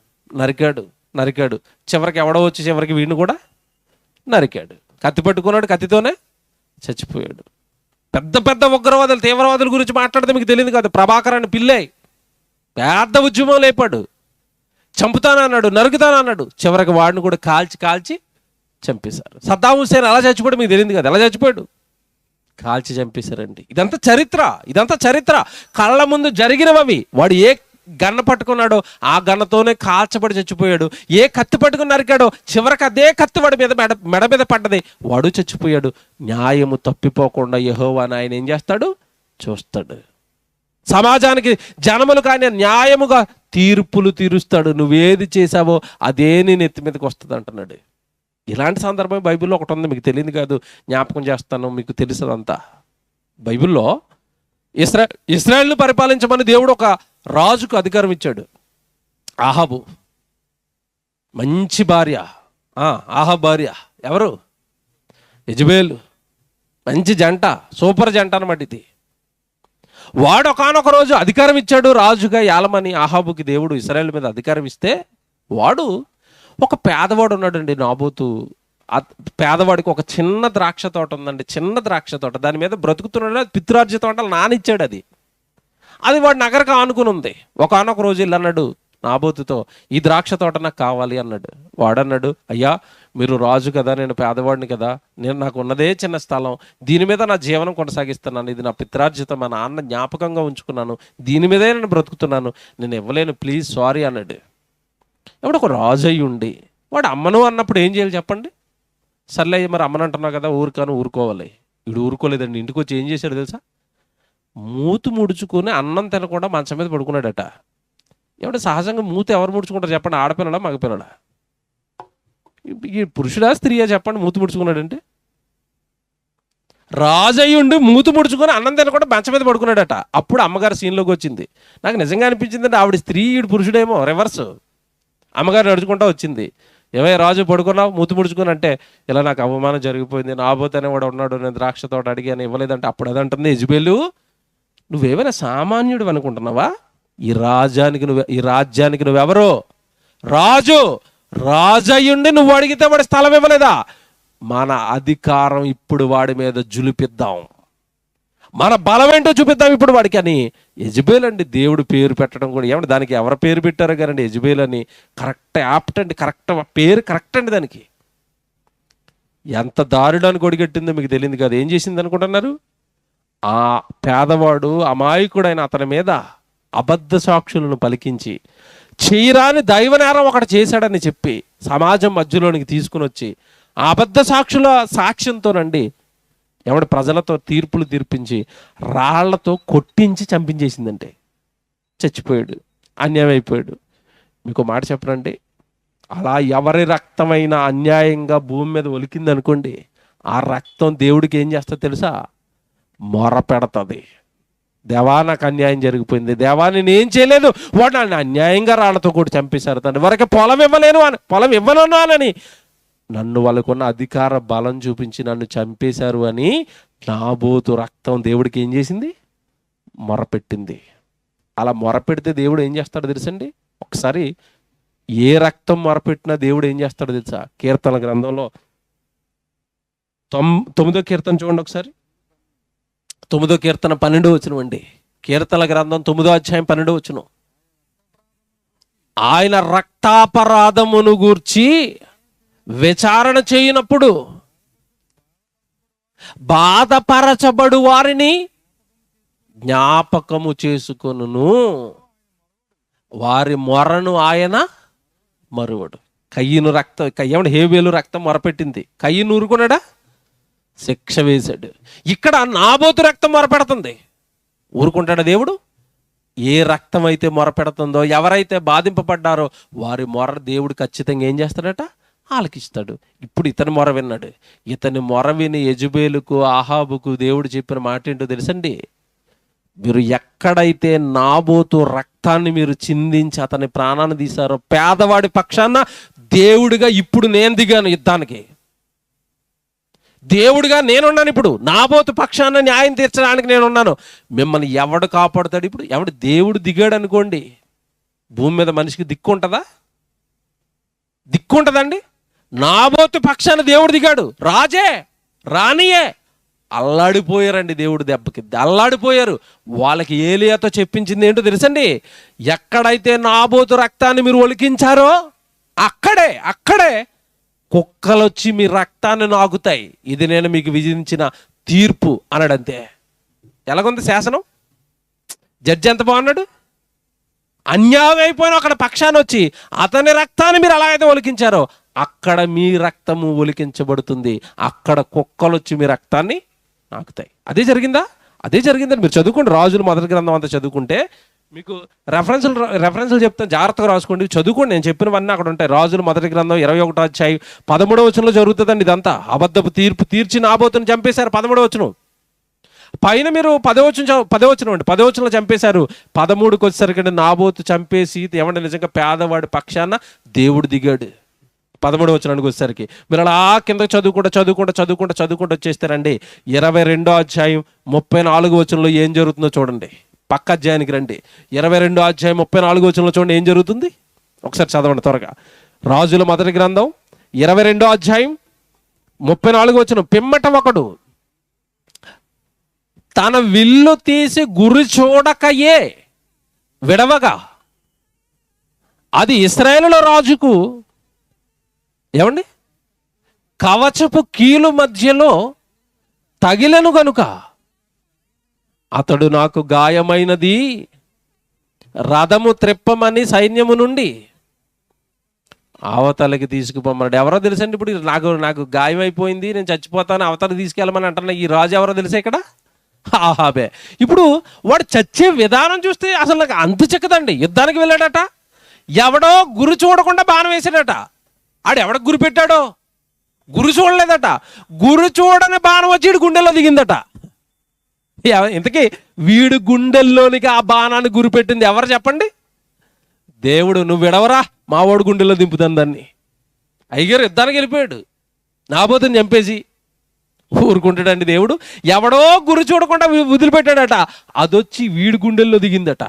చివరికి ఎవడో వచ్చి చివరికి వీడిని కూడా నరికాడు. కత్తి పట్టుకున్నాడు, కత్తితోనే చచ్చిపోయాడు. పెద్ద ఉగ్రవాదులు, తీవ్రవాదుల గురించి మాట్లాడితే మీకు తెలియదు కాదు. ప్రభాకర్ అని పిల్లే పెద్ద ఉద్యమం లేపాడు, చంపుతానన్నాడు, నరుకుతానన్నాడు. చివరికి వాడిని కూడా కాల్చి చంపేశారు. సద్దాం హుస్సేన్ అలా చచ్చిపోయాడు, మీకు తెలియదు కదా, ఎలా చచ్చిపోయాడు? కాల్చి చంపేశారండి. ఇదంతా చరిత్ర కళ్ళ ముందు జరిగినవి. వాడు ఏ గన్న పట్టుకున్నాడో ఆ గన్నతోనే కాల్చబడి చచ్చిపోయాడు. ఏ కత్తి పట్టుకుని నరికాడో చివరికి అదే కత్తి వాడి మీద మెడ మీద పడ్డది, వాడు చచ్చిపోయాడు. న్యాయము తప్పిపోకుండా యెహోవా ఆయన ఏం చేస్తాడు? చూస్తాడు. సమాజానికి, జనములకు ఆయన న్యాయముగా తీర్పులు తీరుస్తాడు. నువ్వేది చేసావో అదే నీ నెత్తి మీదకి వస్తుంది అంటున్నాడు. ఇలాంటి సందర్భం బైబిల్లో ఒకటి ఉంది, మీకు తెలియదు కాదు, జ్ఞాపకం చేస్తాను, మీకు తెలుసదంతా. బైబిల్లో ఇశ్రాయేలును పరిపాలించమని దేవుడు ఒక రాజుకు అధికారం ఇచ్చాడు. ఆహాబు మంచి భార్య. ఆహాబు భార్య ఎవరు? యెజబెలు. మంచి జంట, సూపర్ జంట అన్నమాట ఇది. వాడు ఒకానొక రోజు అధికారం ఇచ్చాడు రాజుగా ఏలమని ఆహాబుకి దేవుడు ఇశ్రాయేలు మీద అధికారం ఇస్తే, వాడు ఒక పేదవాడు ఉన్నాడండి నాబోతు. పేదవాడికి ఒక చిన్న ద్రాక్ష తోట ఉందండి, చిన్న ద్రాక్ష తోట. దాని మీద బ్రతుకుతున్నాడు. అది పితృరాజ్య తోట, నానిచ్చాడు. అది వాడు నగరకు ఆనుకుని ఉంది. ఒకానొక రోజు ఇల్లు అన్నాడు నాబోతుతో, ఈ ద్రాక్ష తోట నాకు కావాలి అన్నాడు. వాడన్నాడు, అయ్యా మీరు రాజు కదా, నేను పేదవాడిని కదా, నాకు ఉన్నదే చిన్న స్థలం, దీని మీద నా జీవనం కొనసాగిస్తున్నాను, ఇది నా పిత్రార్జితం, మా నాన్న జ్ఞాపకంగా ఉంచుకున్నాను, దీని మీదే నేను బ్రతుకుతున్నాను, నేను ఇవ్వలేను, ప్లీజ్ సారీ అన్నాడు. ఇప్పుడు ఒక రాజు అయ్యి ఉండి వాడు అమ్మను అన్నప్పుడు ఏం చేయాలి చెప్పండి? సర్లే మరి అమ్మను అంటున్నావు కదా, ఊరుకాను ఊరుకోవాలి. వీడు ఊరుకోలేదండి. ఇంటికి వచ్చి ఏం చేశాడు తెలుసా? మూతు ముడుచుకొని అన్నం తినకుండా మంచం మీద పడుకున్నాడట. ఏమంటే సహజంగా మూత ఎవరు ముడుచుకుంటారు చెప్పండి? ఆడపిల్లడా మగపిల్లడా? ఈ పురుషుడా స్త్రీయా చెప్పండి మూతి ముడుచుకున్నాడంటే? రాజయ్యుండి మూతి ముడుచుకొని అన్నం తినకుండా మంచం మీద పడుకున్నాడట. అప్పుడు అమ్మగారు సీన్లోకి వచ్చింది. నాకు నిజంగా అనిపించిందంటే ఆవిడ స్త్రీ, ఈడు పురుషుడేమో, రివర్స్. అమ్మగారు నడుచుకుంటా వచ్చింది. ఏమై రాజు పడుకున్నావు మూతి ముడుచుకుని అంటే, ఇలా నాకు అవమానం జరిగిపోయింది, నాబోతనే వాడు ఉన్నాడు, నేను ద్రాక్ష తోట అడిగాను ఇవ్వలేదంటే, అప్పుడు అదంటుంది యెజబెలు, నువ్వేమైనా సామాన్యుడు అనుకుంటున్నావా? ఈ రాజ్యానికి నువ్వెవరో? రాజు. రాజయ్యుండి నువ్వు అడిగితే వాడి స్థలం ఇవ్వలేదా? మన అధికారం ఇప్పుడు వాడి మీద జులిపిద్దాం, మన బలం ఏంటో చూపిద్దాం ఇప్పుడు వాడికి అని. యెజబెల్ అండి దేవుడు పేరు పెట్టడం కూడా. ఏమంటే దానికి ఎవరు పేరు పెట్టారు కదండి యెజబెల్ అని? కరెక్ట్ యాప్ట్ అండి, కరెక్ట్ పేరు కరెక్ట్ అండి దానికి. ఎంత దారుణానికి ఒడిగట్టిందో మీకు తెలియదు కదా. ఏం చేసింది అనుకుంటున్నారు? ఆ పేదవాడు అమాయకుడైన అతని మీద అబద్ధ సాక్షులను పలికించి చేయరాని దైవనేరం ఒకటి చేశాడని చెప్పి సమాజం మధ్యలోనికి తీసుకుని వచ్చి ఆ అబద్ధ సాక్షుల సాక్ష్యంతోనండి ఎవడ ప్రజలతో తీర్పులు తీర్పించి రాళ్లతో కొట్టించి చంపించేసిందంటే చచ్చిపోయాడు, అన్యాయం అయిపోయాడు. మీకు మాట చెప్పనండి, అలా ఎవరి రక్తమైన అన్యాయంగా భూమి మీద ఒలికింది అనుకోండి, ఆ రక్తం దేవుడికి ఏం చేస్తా తెలుసా? మొర పెడతాది. దేవా నాకు అన్యాయం జరిగిపోయింది, దేవా నేను ఏం చేయలేదు, వాడు నన్ను అన్యాయంగా రాళ్లతో కూడా చంపేశారు, తండ్రి వరకు పొలం ఇవ్వను అని నన్ను వాళ్ళకున్న అధికార బలం చూపించి నన్ను చంపేశారు అని నాబోతు రక్తం దేవుడికి ఏం చేసింది? మొరపెట్టింది. అలా మొరపెడితే దేవుడు ఏం చేస్తాడో తెలుసండి? ఒకసారి ఏ రక్తం మొరపెట్టినా దేవుడు ఏం చేస్తాడో తెలుసా? కీర్తన గ్రంథంలో 9వ కీర్తన చూడండి ఒకసారి. 9వ కీర్తన 12వ వచనం అండి. కీర్తన గ్రంథం 9వ అధ్యాయం 12వ వచనం. ఆయన రక్తాపరాధమును గూర్చి విచారణ చేయనప్పుడు బాధపరచబడు వారిని జ్ఞాపకము చేసుకొనును, వారి మొరను ఆయన మరువడు. కయ్యను రక్తం, ఏమంటే హేబేలు రక్తం మొరపెట్టింది, కయ్యను ఊరుకున్నాడా? శిక్ష వేశాడు. ఇక్కడ నాబోతు రక్తం మొరపెడుతుంది, ఊరుకుంటాడా దేవుడు? ఏ రక్తం అయితే మొరపెడుతుందో, ఎవరైతే బాధింపబడ్డారో వారి మొర దేవుడు ఖచ్చితంగా ఏం చేస్తాడట? ఆలకిస్తాడు. ఇప్పుడు ఇతని మొర విన్నాడు. ఇతని మొర విని యెజబెలుకు ఆహాబుకు దేవుడు చెప్పిన మాట ఏంటో తెలుసండి? మీరు ఎక్కడైతే నాబోతు రక్తాన్ని మీరు చిందించి అతని ప్రాణాన్ని తీశారో, పేదవాడి పక్షాన దేవుడిగా ఇప్పుడు నేను దిగాను యుద్ధానికి. దేవుడిగా నేనున్నాను. ఇప్పుడు నాబోతు పక్షాన న్యాయం తీర్చడానికి నేనున్నాను. మిమ్మల్ని ఎవడు కాపాడుతాడు? ఇప్పుడు ఎవడు దేవుడు దిగాడు అనుకోండి, భూమి మీద మనిషికి దిక్కుంటుందా? దిక్కుంటుందండి? నాబోతు పక్షాన దేవుడు దిగాడు. రాజే రానియే అల్లాడిపోయారండి దేవుడి దెబ్బకి, అల్లాడిపోయారు. వాళ్ళకి ఏలియాతో చెప్పించింది ఏంటో తెలుసండి? ఎక్కడైతే నాబోతు రక్తాన్ని మీరు ఒలికించారో అక్కడే కుక్కలు వచ్చి మీ రక్తాన్ని నాగుతాయి, ఇది నేను మీకు విధించిన తీర్పు అన్నాడంతే. ఎలాగుంది శాసనం? జడ్జి ఎంత బాగున్నాడు? అన్యాయం అయిపోయిన అక్కడ పక్షాన్ని వచ్చి అతని రక్తాన్ని మీరు ఎలా అయితే ఒలికించారో అక్కడ మీ రక్తము ఒలికించబడుతుంది, అక్కడ కుక్కలు వచ్చి మీ రక్తాన్ని నాకుతాయి. అదే జరిగిందా? అదే జరిగిందని మీరు చదువుకోండి. రాజుల మొదటి గ్రంథం అంతా చదువుకుంటే మీకు రెఫరెన్సులు చెప్తాను, జాగ్రత్తగా రాసుకోండి, చదువుకోండి. నేను చెప్పినవన్నీ అక్కడ ఉంటాయి. రాజుల మొదటి గ్రంథం 21వ అధ్యాయం 13వ వచనంలో జరుగుతుందండి ఇదంతా. అబద్ధపు తీర్పు తీర్చి నాబోతుని చంపేశారు 13వ వచనం. పైన మీరు 10వ వచనంలో చంపేశారు. 13కి వచ్చేసరికి నాబోతు చంపేసి ఏమంటే నిజంగా పేదవాడి పక్షాన దేవుడు దిగాడు. 13వ వచనానికి వచ్చేసరికి మీరు అలా కింద చదువుకుంటూ వచ్చేస్తారండి. 22వ అధ్యాయం 34వ వచనంలో ఏం జరుగుతుందో చూడండి. పక్క అధ్యాయానికి రండి. 22వ అధ్యాయం 34వ వచనంలో చూడండి ఏం జరుగుతుంది. ఒకసారి చదవండి త్వరగా. రాజుల మొదటి గ్రంథం 22వ అధ్యాయం 34వ వచనం. పిమ్మట ఒకడు తన విల్లు తీసి గురి చూడకయే విడవగా అది ఇశ్రాయేలులో రాజుకు ఏమండి కవచపు కీలు మధ్యలో తగిలెను గనుక అతడు నాకు గాయమైనది రథము త్రెప్పమని సైన్యము నుండి అవతలకి తీసుకుపోమన్నాడు. ఎవరో తెలుసండి. ఇప్పుడు నాకు గాయం అయిపోయింది, నేను చచ్చిపోతాను, అవతలకి తీసుకెళ్ళమని అంటున్నా. ఈ రాజు ఎవరో తెలుసా ఇక్కడ? ఆహాబే. ఇప్పుడు వాడు చచ్చే విధానం చూస్తే అసలు నాకు అంతు చెక్కదండి. యుద్ధానికి వెళ్ళాడట, ఎవడో గురి చూడకుండా బాణం వేసాడట. ఆడు ఎవడ గురి పెట్టాడో గురి చూడలేదట. గురి చూడని బాణం వచ్చి వీడి గుండెల్లో దిగిందట. ఇంతకీ వీడు గుండెల్లోనికి ఆ బాణాన్ని గురి పెట్టింది ఎవరు చెప్పండి? దేవుడు. నువ్వు విడవరా, మా వాడు గుండెల్లో దింపుతాను దాన్ని. అయ్యగారు యుద్ధానికి వెళ్ళిపోయాడు, నాబోతుని చంపేసి. ఊరుకుంటాడండి దేవుడు? ఎవడో గురి చూడకుండా వదిలిపెట్టాడట, అదొచ్చి వీడి గుండెల్లో దిగిందట.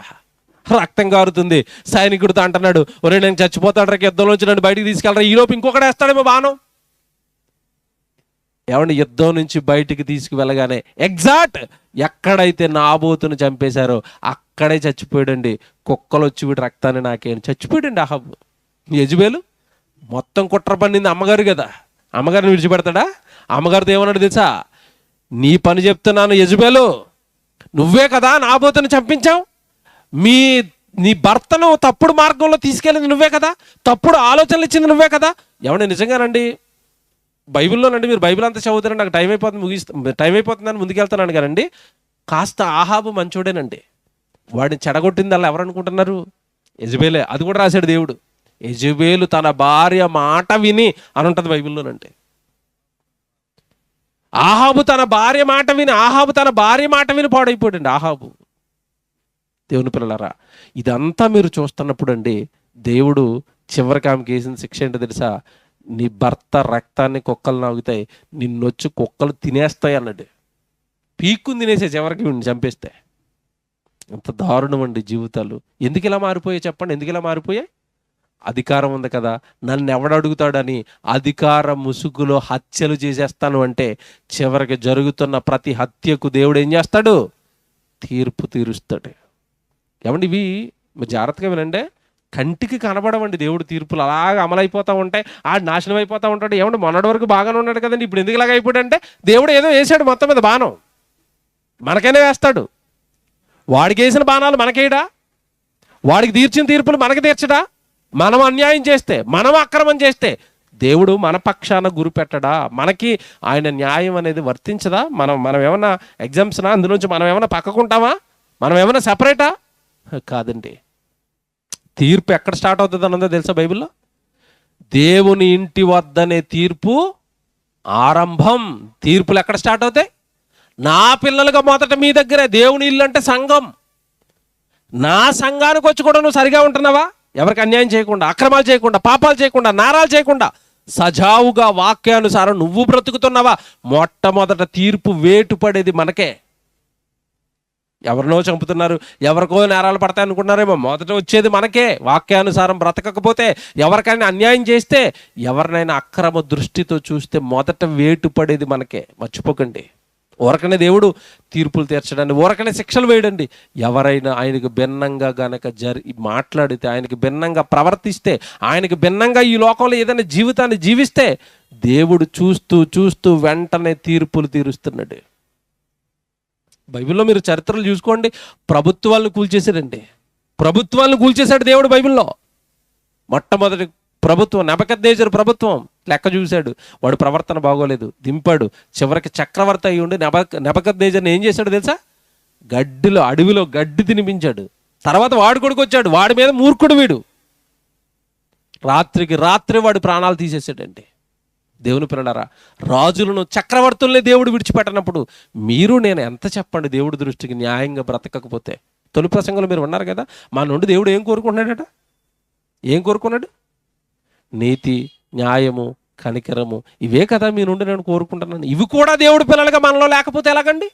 రక్తం కారుతుంది. సైనికుడితో అంటున్నాడు, ఒరే నేను చచ్చిపోతాడు, రేపు యుద్ధంలో వచ్చి నన్ను బయటికి తీసుకెళ్ళరా, ఈలోపు ఇంకొకటి వేస్తాడేమో బాణం. ఏమండి, యుద్ధం నుంచి బయటికి తీసుకువెళ్ళగానే ఎగ్జాక్ట్ ఎక్కడైతే నాబోతును చంపేశారో అక్కడే చచ్చిపోయాడండి. కుక్కలు వచ్చి వీడి రక్తాన్ని నాకేం చచ్చిపోయాడండి అహాబు. యెజబెలు మొత్తం కుట్ర పన్నింది అమ్మగారు కదా. అమ్మగారిని విడిచిపెడతాడా? అమ్మగారితో ఏమన్నాడు తెలుసా? నీ పని చెప్తున్నాను యెజబెలు, నువ్వే కదా నాబోతును చంపించావు, నీ భర్తను తప్పుడు మార్గంలో తీసుకెళ్ళింది నువ్వే కదా, తప్పుడు ఆలోచనలు ఇచ్చింది నువ్వే కదా. ఏమండి నిజంగానండి, బైబిల్లోనండి, మీరు బైబిల్ అంతా చదువుతారండి, నాకు టైం అయిపోతుందని ముందుకెళ్తున్నాను కానండి. కాస్త ఆహాబు మంచోడేనండి. వాడిని చెడగొట్టిందల్లా ఎవరు అనుకుంటున్నారు? యెజబెలే. అది కూడా రాశాడు దేవుడు. యెజబెలు తన భార్య మాట విని అని ఉంటుంది బైబిల్లోనంటే. ఆహాబు తన భార్య మాట విని పాడైపోయాడండి ఆహాబు. దేవుని పిల్లలారా, ఇదంతా మీరు చూస్తున్నప్పుడు అండి, దేవుడు చివరికి ఆమెకి వేసిన శిక్ష ఏంటో తెలుసా? నీ భర్త రక్తాన్ని కుక్కలు నాగుతాయి, నిన్నొచ్చి కుక్కలు తినేస్తాయి అన్నాడు. పీక్కుని తినేసే చివరికి చంపేస్తే. ఎంత దారుణం అండి జీవితాలు. ఎందుకు ఇలా మారిపోయాయి చెప్పండి? ఎందుకు ఇలా మారిపోయాయి? అధికారం ఉంది కదా, నన్ను ఎవడడుగుతాడని అధికార ముసుగులో హత్యలు చేసేస్తాను అంటే చివరికి జరుగుతున్న ప్రతి హత్యకు దేవుడు ఏం చేస్తాడు? తీర్పు తీరుస్తాడు. ఏమండి, ఇవి జాగ్రత్తగా వినండి. కంటికి కనబడవండి దేవుడు తీర్పులు. అలాగా అమలైపోతూ ఉంటాయి, ఆడు నాశనం అయిపోతూ ఉంటాడు. ఏమంటే మొన్నటి వరకు బాగానే ఉన్నాడు కదండి, ఇప్పుడు ఎందుకు ఇలాగ అయిపోయాడంటే దేవుడు ఏదో వేసాడు మొత్తం మీద బాణం. మనకైనా వేస్తాడు. వాడికి వేసిన బాణాలు మనకేయడా? వాడికి తీర్చిన తీర్పులు మనకి తీర్చడా? మనం అన్యాయం చేస్తే, మనం అక్రమం చేస్తే దేవుడు మన పక్షాన గురి పెట్టడా? మనకి ఆయన న్యాయం అనేది వర్తించదా? మనం ఏమన్నా ఎగ్జామ్స్నా? అందులోంచి మనం ఏమన్నా పక్కకుంటామా? మనం ఏమన్నా సెపరేటా? కాదండి. తీర్పు ఎక్కడ స్టార్ట్ అవుతుంది అన్నదో తెలుసా బైబిల్లో? దేవుని ఇంటి వద్దనే తీర్పు ఆరంభం. తీర్పులు ఎక్కడ స్టార్ట్ అవుతాయి? నా పిల్లలుగా మొదట మీ దగ్గరే. దేవుని ఇల్లు అంటే సంఘం. నా సంఘానికి వచ్చి కూడా నువ్వు సరిగా ఉంటున్నావా? ఎవరికి అన్యాయం చేయకుండా, అక్రమాలు చేయకుండా, పాపాలు చేయకుండా, నేరాలు చేయకుండా సజావుగా వాక్యానుసారం నువ్వు బ్రతుకుతున్నావా? మొట్టమొదట తీర్పు వేటు పడేది మనకే. ఎవరినో చంపుతున్నారు, ఎవరికో నేరాలు పడతాయి అనుకున్నారేమో, మొదట వచ్చేది మనకే. వాక్యానుసారం బ్రతకకపోతే, ఎవరికైనా అన్యాయం చేస్తే, ఎవరినైనా అక్రమ దృష్టితో చూస్తే మొదట వేటు పడేది మనకే. మర్చిపోకండి. ఊరకనే దేవుడు తీర్పులు తీర్చడండి, ఊరకనే శిక్షలు వేయడండి. ఎవరైనా ఆయనకు భిన్నంగా గనక మాట్లాడితే, ఆయనకి భిన్నంగా ప్రవర్తిస్తే, ఆయనకి భిన్నంగా ఈ లోకంలో ఏదైనా జీవితాన్ని జీవిస్తే దేవుడు చూస్తూ చూస్తూ వెంటనే తీర్పులు తీరుస్తున్నాడు. బైబిల్లో మీరు చరిత్రలు చూసుకోండి. ప్రభుత్వాలను కూల్చేశాడండి. ప్రభుత్వాలను కూల్చేశాడు దేవుడు బైబిల్లో. మొట్టమొదటి ప్రభుత్వం నెబుకద్నెజరు ప్రభుత్వం. లెక్క చూశాడు, వాడు ప్రవర్తన బాగోలేదు, దింపాడు. చివరికి చక్రవర్తి అయి ఉండి నెబుకద్నెజరుని ఏం చేశాడు తెలుసా? అడవిలో గడ్డి తినిపించాడు. తర్వాత వాడు కొడుకు వచ్చాడు, వాడి మీద మూర్ఖుడు వీడు. రాత్రికి రాత్రి వాడి ప్రాణాలు తీసేసాడండి. దేవుని పిల్లలారా, రాజులను చక్రవర్తుల్ని దేవుడు విడిచిపెట్టినప్పుడు మీరు నేను ఎంత చెప్పండి దేవుడి దృష్టికి న్యాయంగా బ్రతకకపోతే? తొలి ప్రసంగంలో మీరు ఉన్నారు కదా, మా నుండి దేవుడు ఏం కోరుకున్నాడట? ఏం కోరుకున్నాడు? నీతి, న్యాయము, కనికరము, ఇవే కదా మీ నుండి నేను కోరుకుంటున్నాను. ఇవి కూడా దేవుడి పిల్లలుగా మనలో లేకపోతే ఎలాగండి?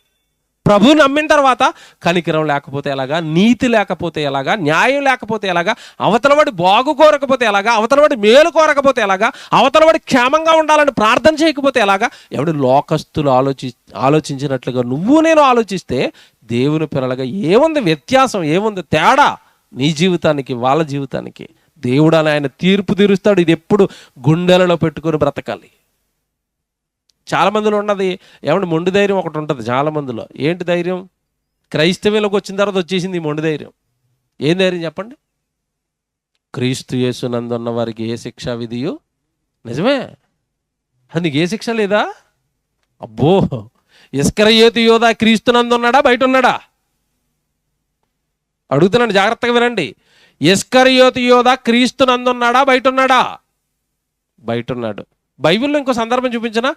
ప్రభువు నమ్మిన తర్వాత కనికరం లేకపోతే ఎలాగా, నీతి లేకపోతే ఎలాగా, న్యాయం లేకపోతే ఎలాగా, అవతలవాడి బాగు కోరకపోతే ఎలాగా, అవతలవాడి మేలు కోరకపోతే ఎలాగా, అవతలవాడి క్షేమంగా ఉండాలని ప్రార్థన చేయకపోతే ఎలాగా? ఎవడు లోకస్తులు ఆలోచించినట్లుగా నువ్వు నేను ఆలోచిస్తే దేవుని పిల్లలుగా ఏముంది వ్యత్యాసం, ఏముంది తేడా నీ జీవితానికి వాళ్ళ జీవితానికి? దేవుడు అని ఆయన తీర్పు తీరుస్తాడు. ఇది ఎప్పుడు గుండెలలో పెట్టుకొని బ్రతకాలి. చాలా మందిలో ఉన్నది ఏమంటే మొండి ధైర్యం ఒకటి ఉంటుంది చాలా మందిలో. ఏంటి ధైర్యం? క్రైస్తవ్యంలోకి వచ్చిన తర్వాత వచ్చేసింది ఈ మొండి ధైర్యం. ఏం ధైర్యం చెప్పండి? క్రీస్తు యేసునందు ఉన్న వారికి ఏ శిక్షా విధియో నిజమే. అది నీకు ఏ శిక్ష లేదా? అబ్బో, ఇస్కరియోతు యోధా క్రీస్తునందు ఉన్నాడా బయట ఉన్నాడా? అడుగుతున్నాను, జాగ్రత్తగా వినండి. ఇస్కరియోతు యోధా క్రీస్తునందు ఉన్నాడా బయట ఉన్నాడా? బయట ఉన్నాడు. బైబిల్లో ఇంకో సందర్భం చూపించిన,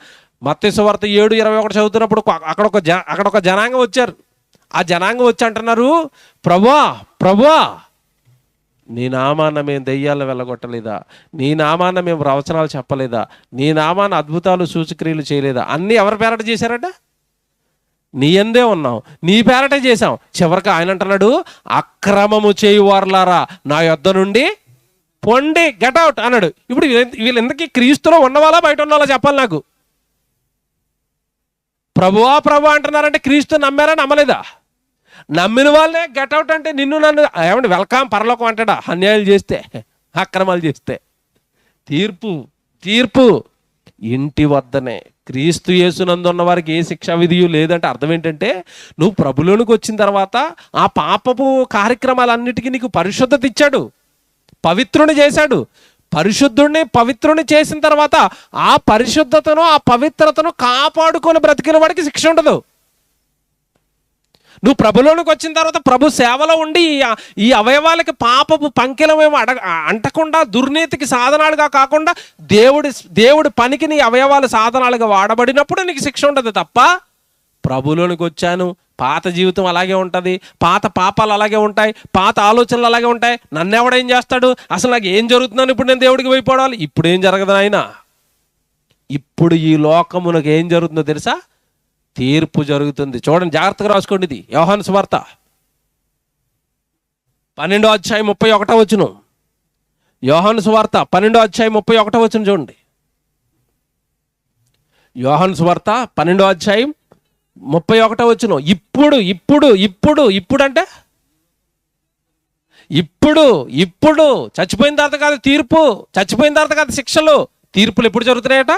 మత్తయి సువార్త 7:21 చదువుతున్నప్పుడు అక్కడ ఒక జనాంగం వచ్చారు. ఆ జనాంగం వచ్చి అంటున్నారు, ప్రభువా నీ నామాన మేము దెయ్యాలను వెళ్ళగొట్టలేదా? నీ నామాన మేము ప్రవచనాలు చెప్పలేదా? నీ నామాన అద్భుతాలు సూచక్రియలు చేయలేదా? అన్నీ ఎవరి పేరట చేశారట? నీ యందే ఉన్నాం, నీ పేరటే చేశాం. చివరికి ఆయన అంటున్నాడు, అక్రమము చేయువారులారా నా యొద్ద నుండి పొండి, గెట్ అవుట్ అన్నాడు. ఇప్పుడు వీళ్ళెందుకు క్రీస్తులో ఉన్నవాళ్ళా బయట ఉన్నవాళ్ళా చెప్పాలి నాకు? ప్రభువా అంటున్నారంటే క్రీస్తు నమ్మారా నమ్మలేదా? నమ్మిన వాళ్ళే గెట్ అవుట్ అంటే నిన్ను నన్ను ఏమంటే వెల్కమ్ పరలోకం అంటాడా? అన్యాయాలు చేస్తే, అక్రమాలు చేస్తే. తీర్పు ఇంటి వద్దనే. క్రీస్తు యేసునందు ఉన్న వారికి ఏ శిక్షా విధియు లేదంటే అర్థం ఏంటంటే, నువ్వు ప్రభులోనికి వచ్చిన తర్వాత ఆ పాపపు కార్యక్రమాలన్నిటికీ నీకు పరిశుద్ధత ఇచ్చాడు, పవిత్రుని చేశాడు. పవిత్రుని చేసిన తర్వాత ఆ పరిశుద్ధతను, ఆ పవిత్రతను కాపాడుకొని బ్రతికిన వాడికి శిక్ష ఉండదు. నువ్వు ప్రభులోనికి వచ్చిన తర్వాత ప్రభు సేవలో ఉండి ఈ అవయవాలకి పాపపు పంకిలమేమో అంటకుండా, దుర్నీతికి సాధనాలుగా కాకుండా దేవుడి పనికి నీ అవయవాలు సాధనాలుగా వాడబడినప్పుడు నీకు శిక్ష ఉండదు తప్ప, ప్రభులోనికి వచ్చాను పాత జీవితం అలాగే ఉంటుంది, పాత పాపాలు అలాగే ఉంటాయి, పాత ఆలోచనలు అలాగే ఉంటాయి, నన్ను ఎవడేం చేస్తాడు, అసలు నాకు ఏం జరుగుతుందని ఇప్పుడు నేను దేవుడికి భయపడాలి? ఇప్పుడు ఏం జరగదు ఆయన. ఇప్పుడు ఈ లోకమునకు ఏం జరుగుతుందో తెలుసా? తీర్పు జరుగుతుంది. చూడండి, జాగ్రత్తగా రాసుకోండి. ఇది యోహాను సువార్త 12:31. యోహాను సువార్త 12:31 చూడండి. యోహాను సువార్త 12:31. ఇప్పుడు అంటే ఇప్పుడు చచ్చిపోయిన తర్వాత కాదు తీర్పు, చచ్చిపోయిన తర్వాత కాదు శిక్షలు. తీర్పులు ఎప్పుడు జరుగుతున్నాయట?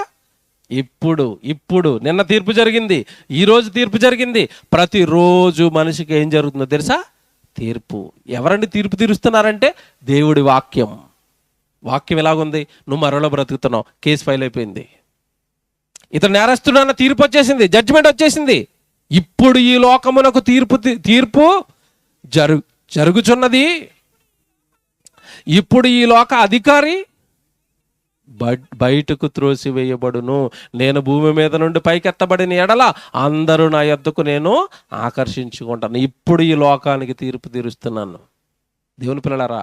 ఇప్పుడు నిన్న తీర్పు జరిగింది, ఈరోజు తీర్పు జరిగింది. ప్రతిరోజు మనిషికి ఏం జరుగుతుందో తెలుసా? తీర్పు. ఎవరండి తీర్పు తీరుస్తున్నారంటే? దేవుడి వాక్యం. ఎలాగుంది? నువ్వు మరోలో బ్రతుకుతున్నావు, కేసు ఫైల్ అయిపోయింది, ఇతను నేరస్తున్నా తీర్పు వచ్చేసింది, జడ్జిమెంట్ వచ్చేసింది. ఇప్పుడు ఈ లోకమునకు తీర్పు జరుగుచున్నది. ఇప్పుడు ఈ లోక అధికారి బయటకు త్రోసివేయబడును. నేను భూమి మీద నుండి పైకెత్తబడిన ఎడల అందరూ నా యొద్దకు నేను ఆకర్షించుకుంటాను. ఇప్పుడు ఈ లోకానికి తీర్పు తీరుస్తున్నాను. దేవుని పిల్లలారా,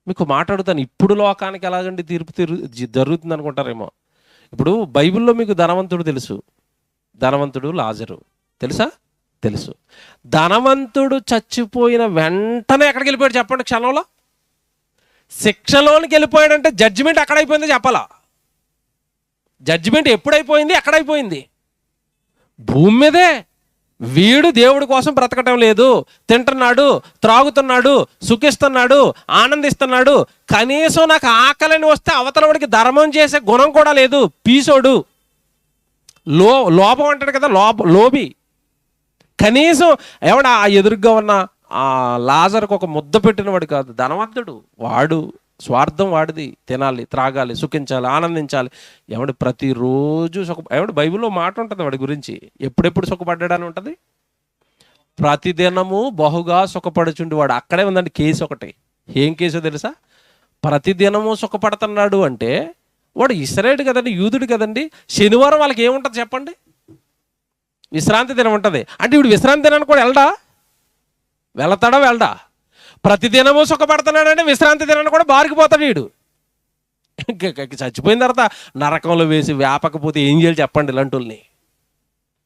మీకు మాట్లాడుతాను. ఇప్పుడు లోకానికి ఎలాగండి తీర్పు జరుగుతుంది అనుకుంటారేమో. ఇప్పుడు బైబిల్లో మీకు ధనవంతుడు తెలుసు, ధనవంతుడు లాజరు తెలుసు. ధనవంతుడు చచ్చిపోయిన వెంటనే ఎక్కడికి వెళ్ళిపోయాడు చెప్పండి? క్షణంలో శిక్షలోనికి వెళ్ళిపోయాడంటే జడ్జిమెంట్ ఎక్కడైపోయిందో చెప్పాలా? జడ్జిమెంట్ ఎప్పుడైపోయింది, ఎక్కడైపోయింది? భూమి మీదే. వీడు దేవుడి కోసం బ్రతకటం లేదు, తింటున్నాడు, త్రాగుతున్నాడు, సుఖిస్తున్నాడు, ఆనందిస్తున్నాడు. కనీసం నాకు ఆకలిని వస్తే అవతల వాడికి ధర్మం చేసే గుణం కూడా లేదు. పీసోడు, లోపం అంటాడు కదా, లోబి. కనీసం ఎవడా ఆ ఎదురుగా ఉన్న ఆ లాజర్కు ఒక ముద్ద పెట్టినవాడు కాదు, ధనవంతుడు. వాడు స్వార్థం వాడిది, తినాలి, త్రాగాలి, సుఖించాలి, ఆనందించాలి. ప్రతిరోజు బైబిల్లో మాట ఉంటుంది వాడి గురించి. ఎప్పుడెప్పుడు సుఖపడ్డాడని ఉంటుంది? ప్రతిదినము బహుగా సుఖపడుచుండి వాడు. అక్కడే ఉందండి కేసు ఒకటి. ఏం కేసో తెలుసా? ప్రతిదినము సుఖపడుతున్నాడు అంటే వాడు ఇశ్రాయేలు కదండి, యూదుడు కదండి. శనివారం వాళ్ళకి ఏముంటుంది చెప్పండి? విశ్రాంతి దినం ఉంటుంది. అంటే ఇప్పుడు విశ్రాంతి దినాన్ని కూడా వెళ్తాడా? ప్రతిదినము సుఖపడుతున్నాడు అంటే విశ్రాంతి దినాన్ని కూడా బారికిపోతాడు వీడు. చచ్చిపోయిన తర్వాత నరకంలో వేసి వేపకపోతే ఏం చేయాలి చెప్పండి ఇలాంటి వాళ్ళని?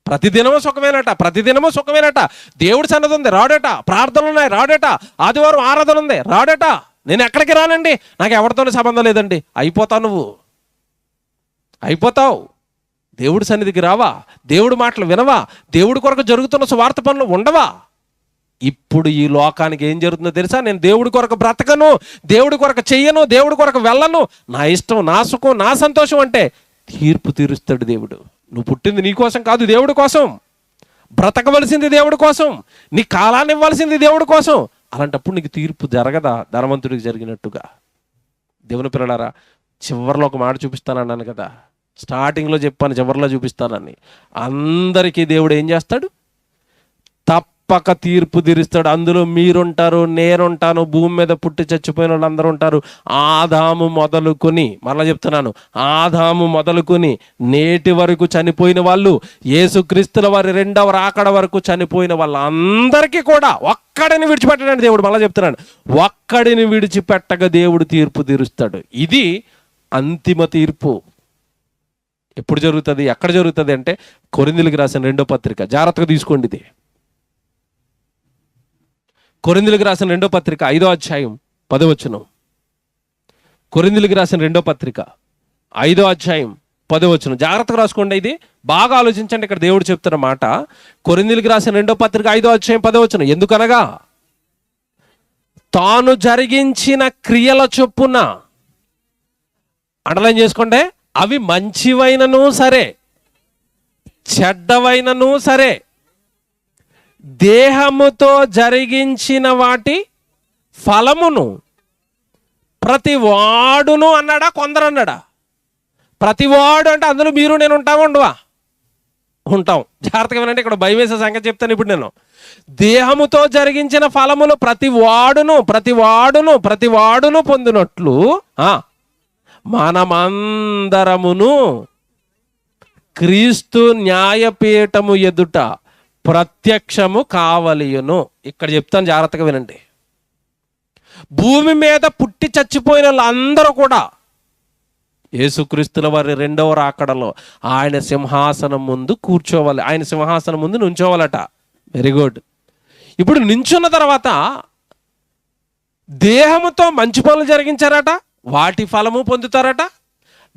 ప్రతిదినము సుఖమేనట, ప్రతిదినము సుఖమేనట. దేవుడి సన్నది ఉంది, రాడట. ప్రార్థనలు ఉన్నాయి, రాడట. ఆదివారం ఆరాధన ఉంది, రాడట. నేను ఎక్కడికి రానండి, నాకు ఎవరితోనే సంబంధం లేదండి. అయిపోతావు, నువ్వు అయిపోతావు. దేవుడి సన్నిధికి రావా? దేవుడి మాటలు వినవా? దేవుడి కొరకు జరుగుతున్న సువార్త పనులు ఉండవా? ఇప్పుడు ఈ లోకానికి ఏం జరుగుతుందో తెలుసా? నేను దేవుడి కొరకు బ్రతకను, దేవుడి కొరకు చెయ్యను, దేవుడి కొరకు వెళ్ళను, నా ఇష్టం, నా సుఖం, నా సంతోషం అంటే తీర్పు తీరుస్తాడు దేవుడు. నువ్వు పుట్టింది నీ కోసం కాదు, దేవుడి కోసం. బ్రతకవలసింది దేవుడి కోసం, నీ కాలాన్ని ఇవ్వాల్సింది దేవుడి కోసం. అలాంటప్పుడు నీకు తీర్పు జరగదా ధనవంతుడికి జరిగినట్టుగా? దేవుని పిల్లలారా, చివరిలో ఒక మాట చూపిస్తానన్నాను కదా, స్టార్టింగ్లో చెప్పాను చివరిలో చూపిస్తానని. అందరికీ దేవుడు ఏం చేస్తాడు? తప్పక తీర్పు తీరుస్తాడు. అందులో మీరుంటారు, నేనుంటాను, భూమి మీద పుట్టి చచ్చిపోయిన వాళ్ళు అందరూ ఉంటారు. ఆదాము మొదలుకొని, మరలా చెప్తున్నాను, ఆదాము మొదలుకొని నేటి వరకు చనిపోయిన వాళ్ళు, యేసుక్రీస్తుల వారి రెండవ రాకడ వరకు చనిపోయిన వాళ్ళందరికీ కూడా ఒక్కడిని విడిచిపెట్టడానికి దేవుడు, మళ్ళీ చెప్తున్నాను, ఒక్కడిని విడిచిపెట్టగా దేవుడు తీర్పు తీరుస్తాడు. ఇది అంతిమ తీర్పు. ఎప్పుడు జరుగుతుంది, ఎక్కడ జరుగుతుంది అంటే కొరింథీయులకు రాసిన 2వ పత్రిక, జాగ్రత్తగా తీసుకోండి. ఇది కొరింథీయులకు రాసిన 2వ పత్రిక 5వ అధ్యాయం 10వ వచనం. కొరింథీయులకు రాసిన 2వ పత్రిక 5వ అధ్యాయం 10వ వచనం. జాగ్రత్తగా రాసుకోండి, ఇది బాగా ఆలోచించండి. ఇక్కడ దేవుడు చెప్తున్న మాట, కొరింథీయులకు రాసిన 2వ పత్రిక 5వ అధ్యాయం 10వ వచనం. ఎందుకనగా తాను జరిగించిన క్రియల చొప్పున, అండర్లైన్ చేసుకోండి, అవి మంచివైనను సరే చెడ్డవైనను సరే, దేహముతో జరిగించిన వాటి ఫలమును ప్రతి వాడును అన్నాడా, కొందరు అన్నాడా? ప్రతి వాడు అంటే అందులో మీరు నేను ఉంటామా, ఉండవా? ఉంటాం. జాగ్రత్తగా వినండి, ఇక్కడ భయం వేసే సంగతి చెప్తాను ఇప్పుడు నేను. దేహముతో జరిగించిన ఫలములు ప్రతి వాడును పొందినట్లు మనమందరమును క్రీస్తు న్యాయపీఠము ఎదుట ప్రత్యక్షము కావలియును. ఇక్కడ చెప్తాను, జాగ్రత్తగా వినండి. భూమి మీద పుట్టి చచ్చిపోయిన వాళ్ళందరూ కూడా యేసుక్రీస్తుల వారి రెండవ రాకడలో ఆయన సింహాసనం ముందు కూర్చోవాలి, ఆయన సింహాసనం ముందు నుంచోవాలట. Very good. ఇప్పుడు నించున్న తర్వాత దేహముతో మంచి పనులు జరిగించారట, వాటి ఫలము పొందుతారట.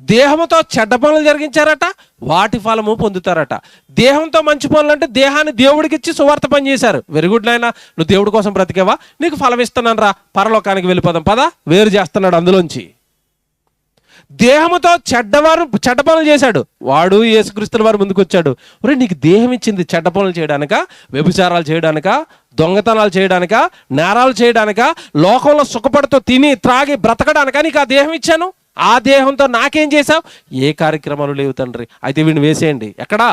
దేహంతో చెడ్డ పనులు జరిగించారట, వాటి ఫలము పొందుతారట. దేహంతో మంచి పనులు అంటే దేహాన్ని దేవుడికి ఇచ్చి సువార్త పని చేశారు. వెరీ గుడ్ నాయనా, నువ్వు దేవుడి కోసం బ్రతికేవా, నీకు ఫలం ఇస్తున్నాను రా, పరలోకానికి వెళ్ళిపోదాం పదా, వేరు చేస్తున్నాడు అందులోంచి. దేహముతో చెడ్డ పనులు చేశాడు, వాడు యేసుక్రీస్తుల వారు ముందుకు వచ్చాడు. ఒరే, నీకు దేహం ఇచ్చింది చెడ్డ పనులు చేయడానిక, వ్యభిచారాలు చేయడానిక, దొంగతనాలు చేయడానిక, నేరాలు చేయడానిక, లోకంలో సుఖపడుతూ తిని త్రాగి బ్రతకడానిక నీకు ఆ దేహం ఇచ్చాను. ఆ దేహంతో నాకేం చేశావు? ఏ కార్యక్రమాలు లేవు తండ్రి. అయితే వీడిని వేసేయండి. ఎక్కడా?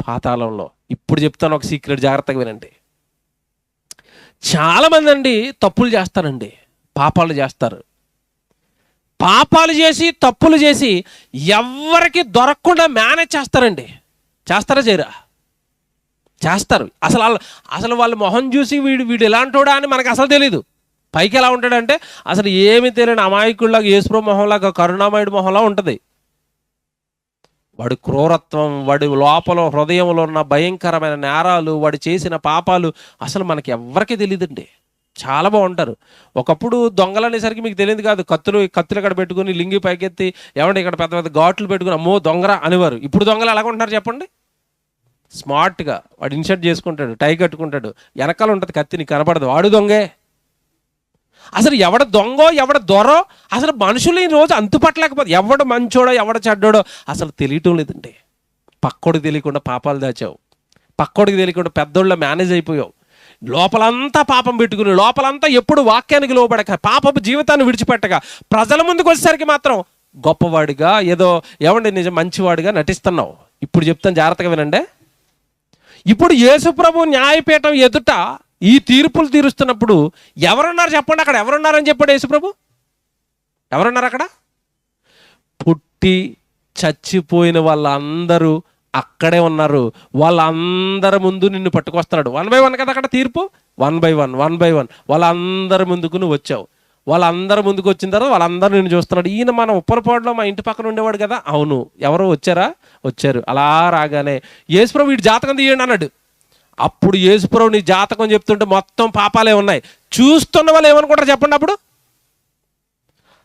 పాతాళంలో. ఇప్పుడు చెప్తాను ఒక సీక్రెట్, జాగ్రత్తగా వినండి. చాలామంది అండి తప్పులు చేస్తారండి, పాపాలు చేస్తారు. పాపాలు చేసి తప్పులు చేసి ఎవరికి దొరకకుండా మేనేజ్ చేస్తారండి. చేస్తారా చేయరా? చేస్తారు. అసలు వాళ్ళ మొహం చూసి వీడు ఎలాంటోడా అని మనకు అసలు తెలీదు. పైకి ఎలా ఉంటాడంటే అసలు ఏమి తెలియని అమాయకుల్లాగా, యేసుప్రభు మొహంలాగా, కరుణామయుడి మొహంలా ఉంటుంది. వాడి క్రూరత్వం, వాడి లోపల హృదయంలో ఉన్న భయంకరమైన నేరాలు, వాడు చేసిన పాపాలు అసలు మనకి ఎవ్వరికీ తెలియదండి. చాలా బాగుంటారు. ఒకప్పుడు దొంగలు అనేసరికి మీకు తెలియదు కాదు, కత్తులు ఇక్కడ పెట్టుకుని లింగి పైకెత్తి ఏమంటే ఇక్కడ పెద్ద పెద్ద ఘాట్లు పెట్టుకుని అమ్మో దొంగరా అనేవారు. ఇప్పుడు దొంగలు ఎలాగుంటున్నారు చెప్పండి? స్మార్ట్గా వాడు ఇన్షర్ట్ చేసుకుంటాడు, టై కట్టుకుంటాడు, వెనకాల ఉంటుంది కత్తి, నీకు కనపడదు, వాడు దొంగే. అసలు ఎవడ దొంగో ఎవడ దొరో అసలు మనుషులు ఈ రోజు అంతుపట్టలేకపోతే, ఎవడు మంచోడో ఎవడ చెడ్డోడో అసలు తెలియటం లేదండి. పక్కోడికి తెలియకుండా పాపాలు దాచావు, పక్కోడికి తెలియకుండా పెద్దోళ్ళ మేనేజ్ అయిపోయావు. లోపలంతా పాపం పెట్టుకుని, లోపలంతా ఎప్పుడు వాక్యానికి లోబడక, పాపపు జీవితాన్ని విడిచిపెట్టగా, ప్రజల ముందుకు వచ్చేసరికి మాత్రం గొప్పవాడిగా, ఏదో ఏమండి నిజం మంచివాడిగా నటిస్తున్నావు. ఇప్పుడు చెప్తాను, జాగ్రత్తగా వినండి. ఇప్పుడు యేసుప్రభు న్యాయపీఠం ఎదుట ఈ తీర్పులు తీరుస్తున్నప్పుడు ఎవరున్నారు చెప్పండి? అక్కడ ఎవరున్నారని చెప్పాడు యేసుప్రభు? ఎవరున్నారు అక్కడ? పుట్టి చచ్చిపోయిన వాళ్ళందరూ అక్కడే ఉన్నారు. వాళ్ళందరి ముందు నిన్ను పట్టుకొస్తున్నాడు. 1 by 1 కదా అక్కడ తీర్పు, 1 by 1 వాళ్ళందరి ముందుకు నువ్వు వచ్చావు. వాళ్ళందరూ ముందుకు వచ్చిన తర్వాత వాళ్ళందరూ నేను చూస్తున్నాడు. ఈయన మన ఉప్పరపాడులో మా ఇంటి పక్కన ఉండేవాడు కదా. అవును, ఎవరో వచ్చారు. అలా రాగానే యేసుప్రభు వీడి జాతకం తీయండి అన్నాడు. అప్పుడు యేసుప్రభు నీ జాతకం చెప్తుంటే మొత్తం పాపాలే ఉన్నాయి. చూస్తున్న వాళ్ళు ఏమనుకుంటారు చెప్పండి అప్పుడు?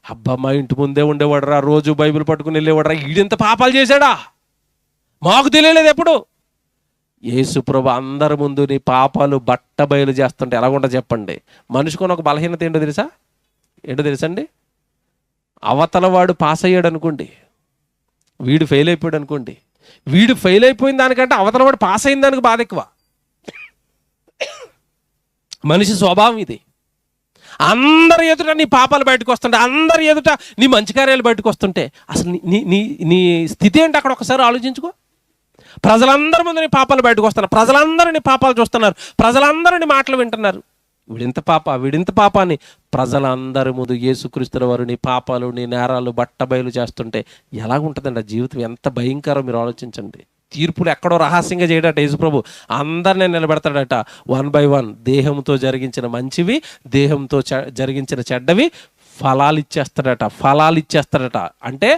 అబ్బా, మా ఇంటి ముందే ఉండేవాడురా, రోజు బైబిల్ పట్టుకుని వెళ్ళేవాడురా, ఈడింత పాపాలు చేశాడా, మాకు తెలియలేదు ఎప్పుడు. యేసుప్రభు అందరి ముందు నీ పాపాలు బట్ట బయలు చేస్తుంటే ఎలాగుంటుంది చెప్పండి? మనిషికొని ఒక బలహీనత ఏంటో తెలుసండి? అవతల వాడు పాస్ అయ్యాడు అనుకోండి, వీడు ఫెయిల్ అయిపోయాడు అనుకోండి. వీడు ఫెయిల్ అయిపోయిన దానికంటే అవతల వాడు పాస్ అయిన దానికి బాధ ఎక్కువ. మనిషి స్వభావం ఇది. అందరి ఎదుట నీ పాపాలు బయటకు వస్తుంటే, అందరి ఎదుట నీ మంచి కార్యాలు బయటకు వస్తుంటే అసలు నీ నీ నీ స్థితి ఏంటి అక్కడ ఒకసారి ఆలోచించుకో. ప్రజలందరి ముందు నీ పాపాలు బయటకు వస్తున్నారు, ప్రజలందరూ నీ పాపాలు చూస్తున్నారు, ప్రజలందరూ నీ మాటలు వింటున్నారు. వీడింత పాప అని ప్రజలందరి ముందు యేసుక్రీస్తుల వారు నీ పాపాలు, నీ నేరాలు బట్టబయలు చేస్తుంటే ఎలాగుంటుందండి ఆ జీవితం? ఎంత భయంకరం మీరు ఆలోచించండి. తీర్పులు ఎక్కడో రహస్యంగా చేయడట యేసుప్రభు, అందరినీ నిలబెడతాడట. 1 by 1 దేహంతో జరిగించిన మంచివి, దేహంతో జరిగించిన చెడ్డవి ఫలాలు ఇచ్చేస్తాడట. అంటే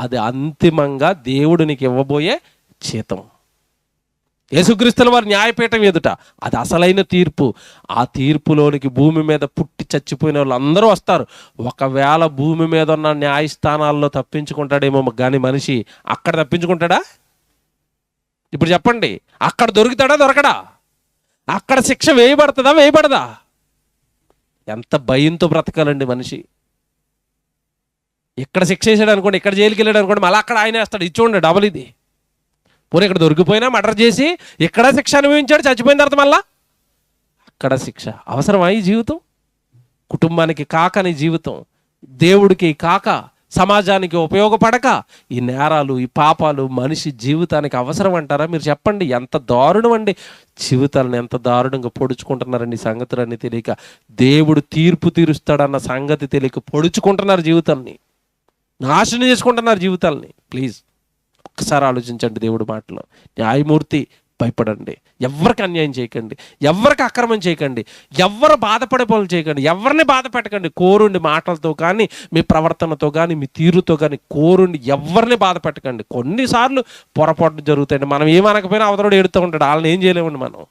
అది అంతిమంగా దేవుడు నీకు ఇవ్వబోయే జీతం. యేసుక్రీస్తుల వారి న్యాయపీఠం ఎదుట అది అసలైన తీర్పు. ఆ తీర్పులోనికి భూమి మీద పుట్టి చచ్చిపోయిన వాళ్ళు అందరూ వస్తారు. ఒకవేళ భూమి మీద ఉన్న న్యాయస్థానాల్లో తప్పించుకుంటాడేమో కానీ మనిషి అక్కడ తప్పించుకుంటాడా? ఇప్పుడు చెప్పండి, అక్కడ దొరకడా? అక్కడ శిక్ష వేయబడదా? ఎంత భయంతో బ్రతకాలండి మనిషి. ఇక్కడ శిక్ష వేసాడు అనుకోండి, ఇక్కడ జైలుకి వెళ్ళాడు అనుకోండి, మళ్ళీ అక్కడ ఆయన వేస్తాడు. ఇది చూడండి, డబల్ ఇది. పోనీ ఇక్కడ దొరికిపోయినా మర్డర్ చేసి ఇక్కడ శిక్ష అనుభవించాడు, చచ్చిపోయిన తర్వాత మళ్ళా అక్కడ శిక్ష. అవసరమా ఈ జీవితం? కుటుంబానికి కాక నీ జీవితం, దేవుడికి కాక, సమాజానికి ఉపయోగపడక ఈ నేరాలు, ఈ పాపాలు మనిషి జీవితానికి అవసరం అంటారా? మీరు చెప్పండి. ఎంత దారుణం అండి. జీవితాలను ఎంత దారుణంగా పొడుచుకుంటున్నారండి. ఈ సంగతులన్నీ తెలియక, దేవుడు తీర్పు తీరుస్తాడన్న సంగతి తెలియక పొడుచుకుంటున్నారు జీవితాన్ని, నాశనం చేసుకుంటున్నారు జీవితాలని. ప్లీజ్ ఒక్కసారి ఆలోచించండి దేవుడి మాటలో. న్యాయమూర్తి భయపడండి, ఎవరికి అన్యాయం చేయకండి, ఎవరికి అక్రమం చేయకండి, ఎవరు బాధపడే పనులు చేయకండి, ఎవరిని బాధ పెట్టకండి. కోరుండి మాటలతో కానీ, మీ ప్రవర్తనతో కానీ, మీ తీరుతో కానీ కోరుండి ఎవరిని బాధ పెట్టకండి. కొన్నిసార్లు పొరపాట్లు జరుగుతాయండి. మనం ఏమనకపోయినా అవతరుడు ఏడుతూ ఉంటాడు, వాళ్ళని ఏం చేయలేమండి.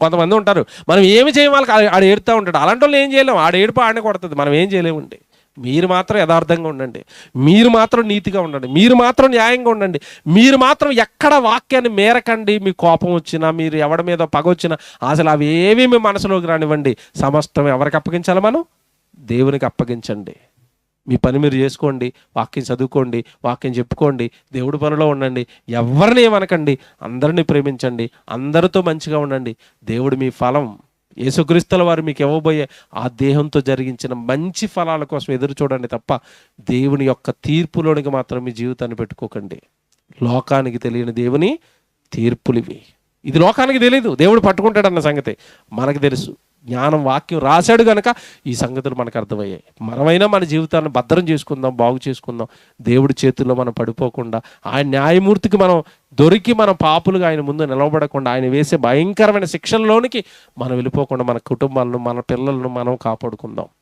కొంతమంది ఉంటారు, మనం ఏమి చేయడం వాళ్ళకి ఆడ ఏడుతూ ఉంటాడు. అలాంటి వాళ్ళు ఏం చేయలేము, ఆడ ఏడుపు ఆడనే కొడుతుంది, మనం ఏం చేయలేమండి. మీరు మాత్రం యథార్థంగా ఉండండి, మీరు మాత్రం నీతిగా ఉండండి, మీరు మాత్రం న్యాయంగా ఉండండి, మీరు మాత్రం ఎక్కడ వాక్యాన్ని మేరకండి. మీ కోపం వచ్చినా, మీరు ఎవరి మీద పగ వచ్చినా అసలు అవి ఏవి మీ మనసులోకి రానివ్వండి. సమస్తం ఎవరికి అప్పగించాలి? మనం దేవునికి అప్పగించండి. మీ పని మీరు చేసుకోండి, వాక్యం చదువుకోండి, వాక్యం చెప్పుకోండి, దేవుడి పనిలో ఉండండి, ఎవరిని ఏమనకండి, అందరినీ ప్రేమించండి, అందరితో మంచిగా ఉండండి. దేవుడు మీ ఫలం, యేసుక్రీస్తుల వారు మీకు ఇవ్వబోయే ఆ దేహంతో జరిగించిన మంచి ఫలాల కోసం ఎదురు చూడండి తప్ప దేవుని యొక్క తీర్పులోనికి మాత్రం మీ జీవితాన్ని పెట్టుకోకండి. లోకానికి తెలియని దేవుని తీర్పులు ఇవి. ఇది లోకానికి తెలియదు, దేవుడు పట్టుకుంటాడన్న సంగతి మనకు తెలుసు. జ్ఞానం, వాక్యం రాశాడు కనుక ఈ సంగతులు మనకు అర్థమయ్యాయి. మనమైనా మన జీవితాన్ని భద్రం చేసుకుందాం, బాగు చేసుకుందాం. దేవుడి చేతుల్లో మనం పడిపోకుండా, ఆయన న్యాయమూర్తికి మనం దొరికి మనం పాపులుగా ఆయన ముందు నిలవబడకుండా, ఆయన వేసే భయంకరమైన శిక్షల్లోనికి మనం వెళ్ళిపోకుండా మన కుటుంబాలను, మన పిల్లలను మనం కాపాడుకుందాం.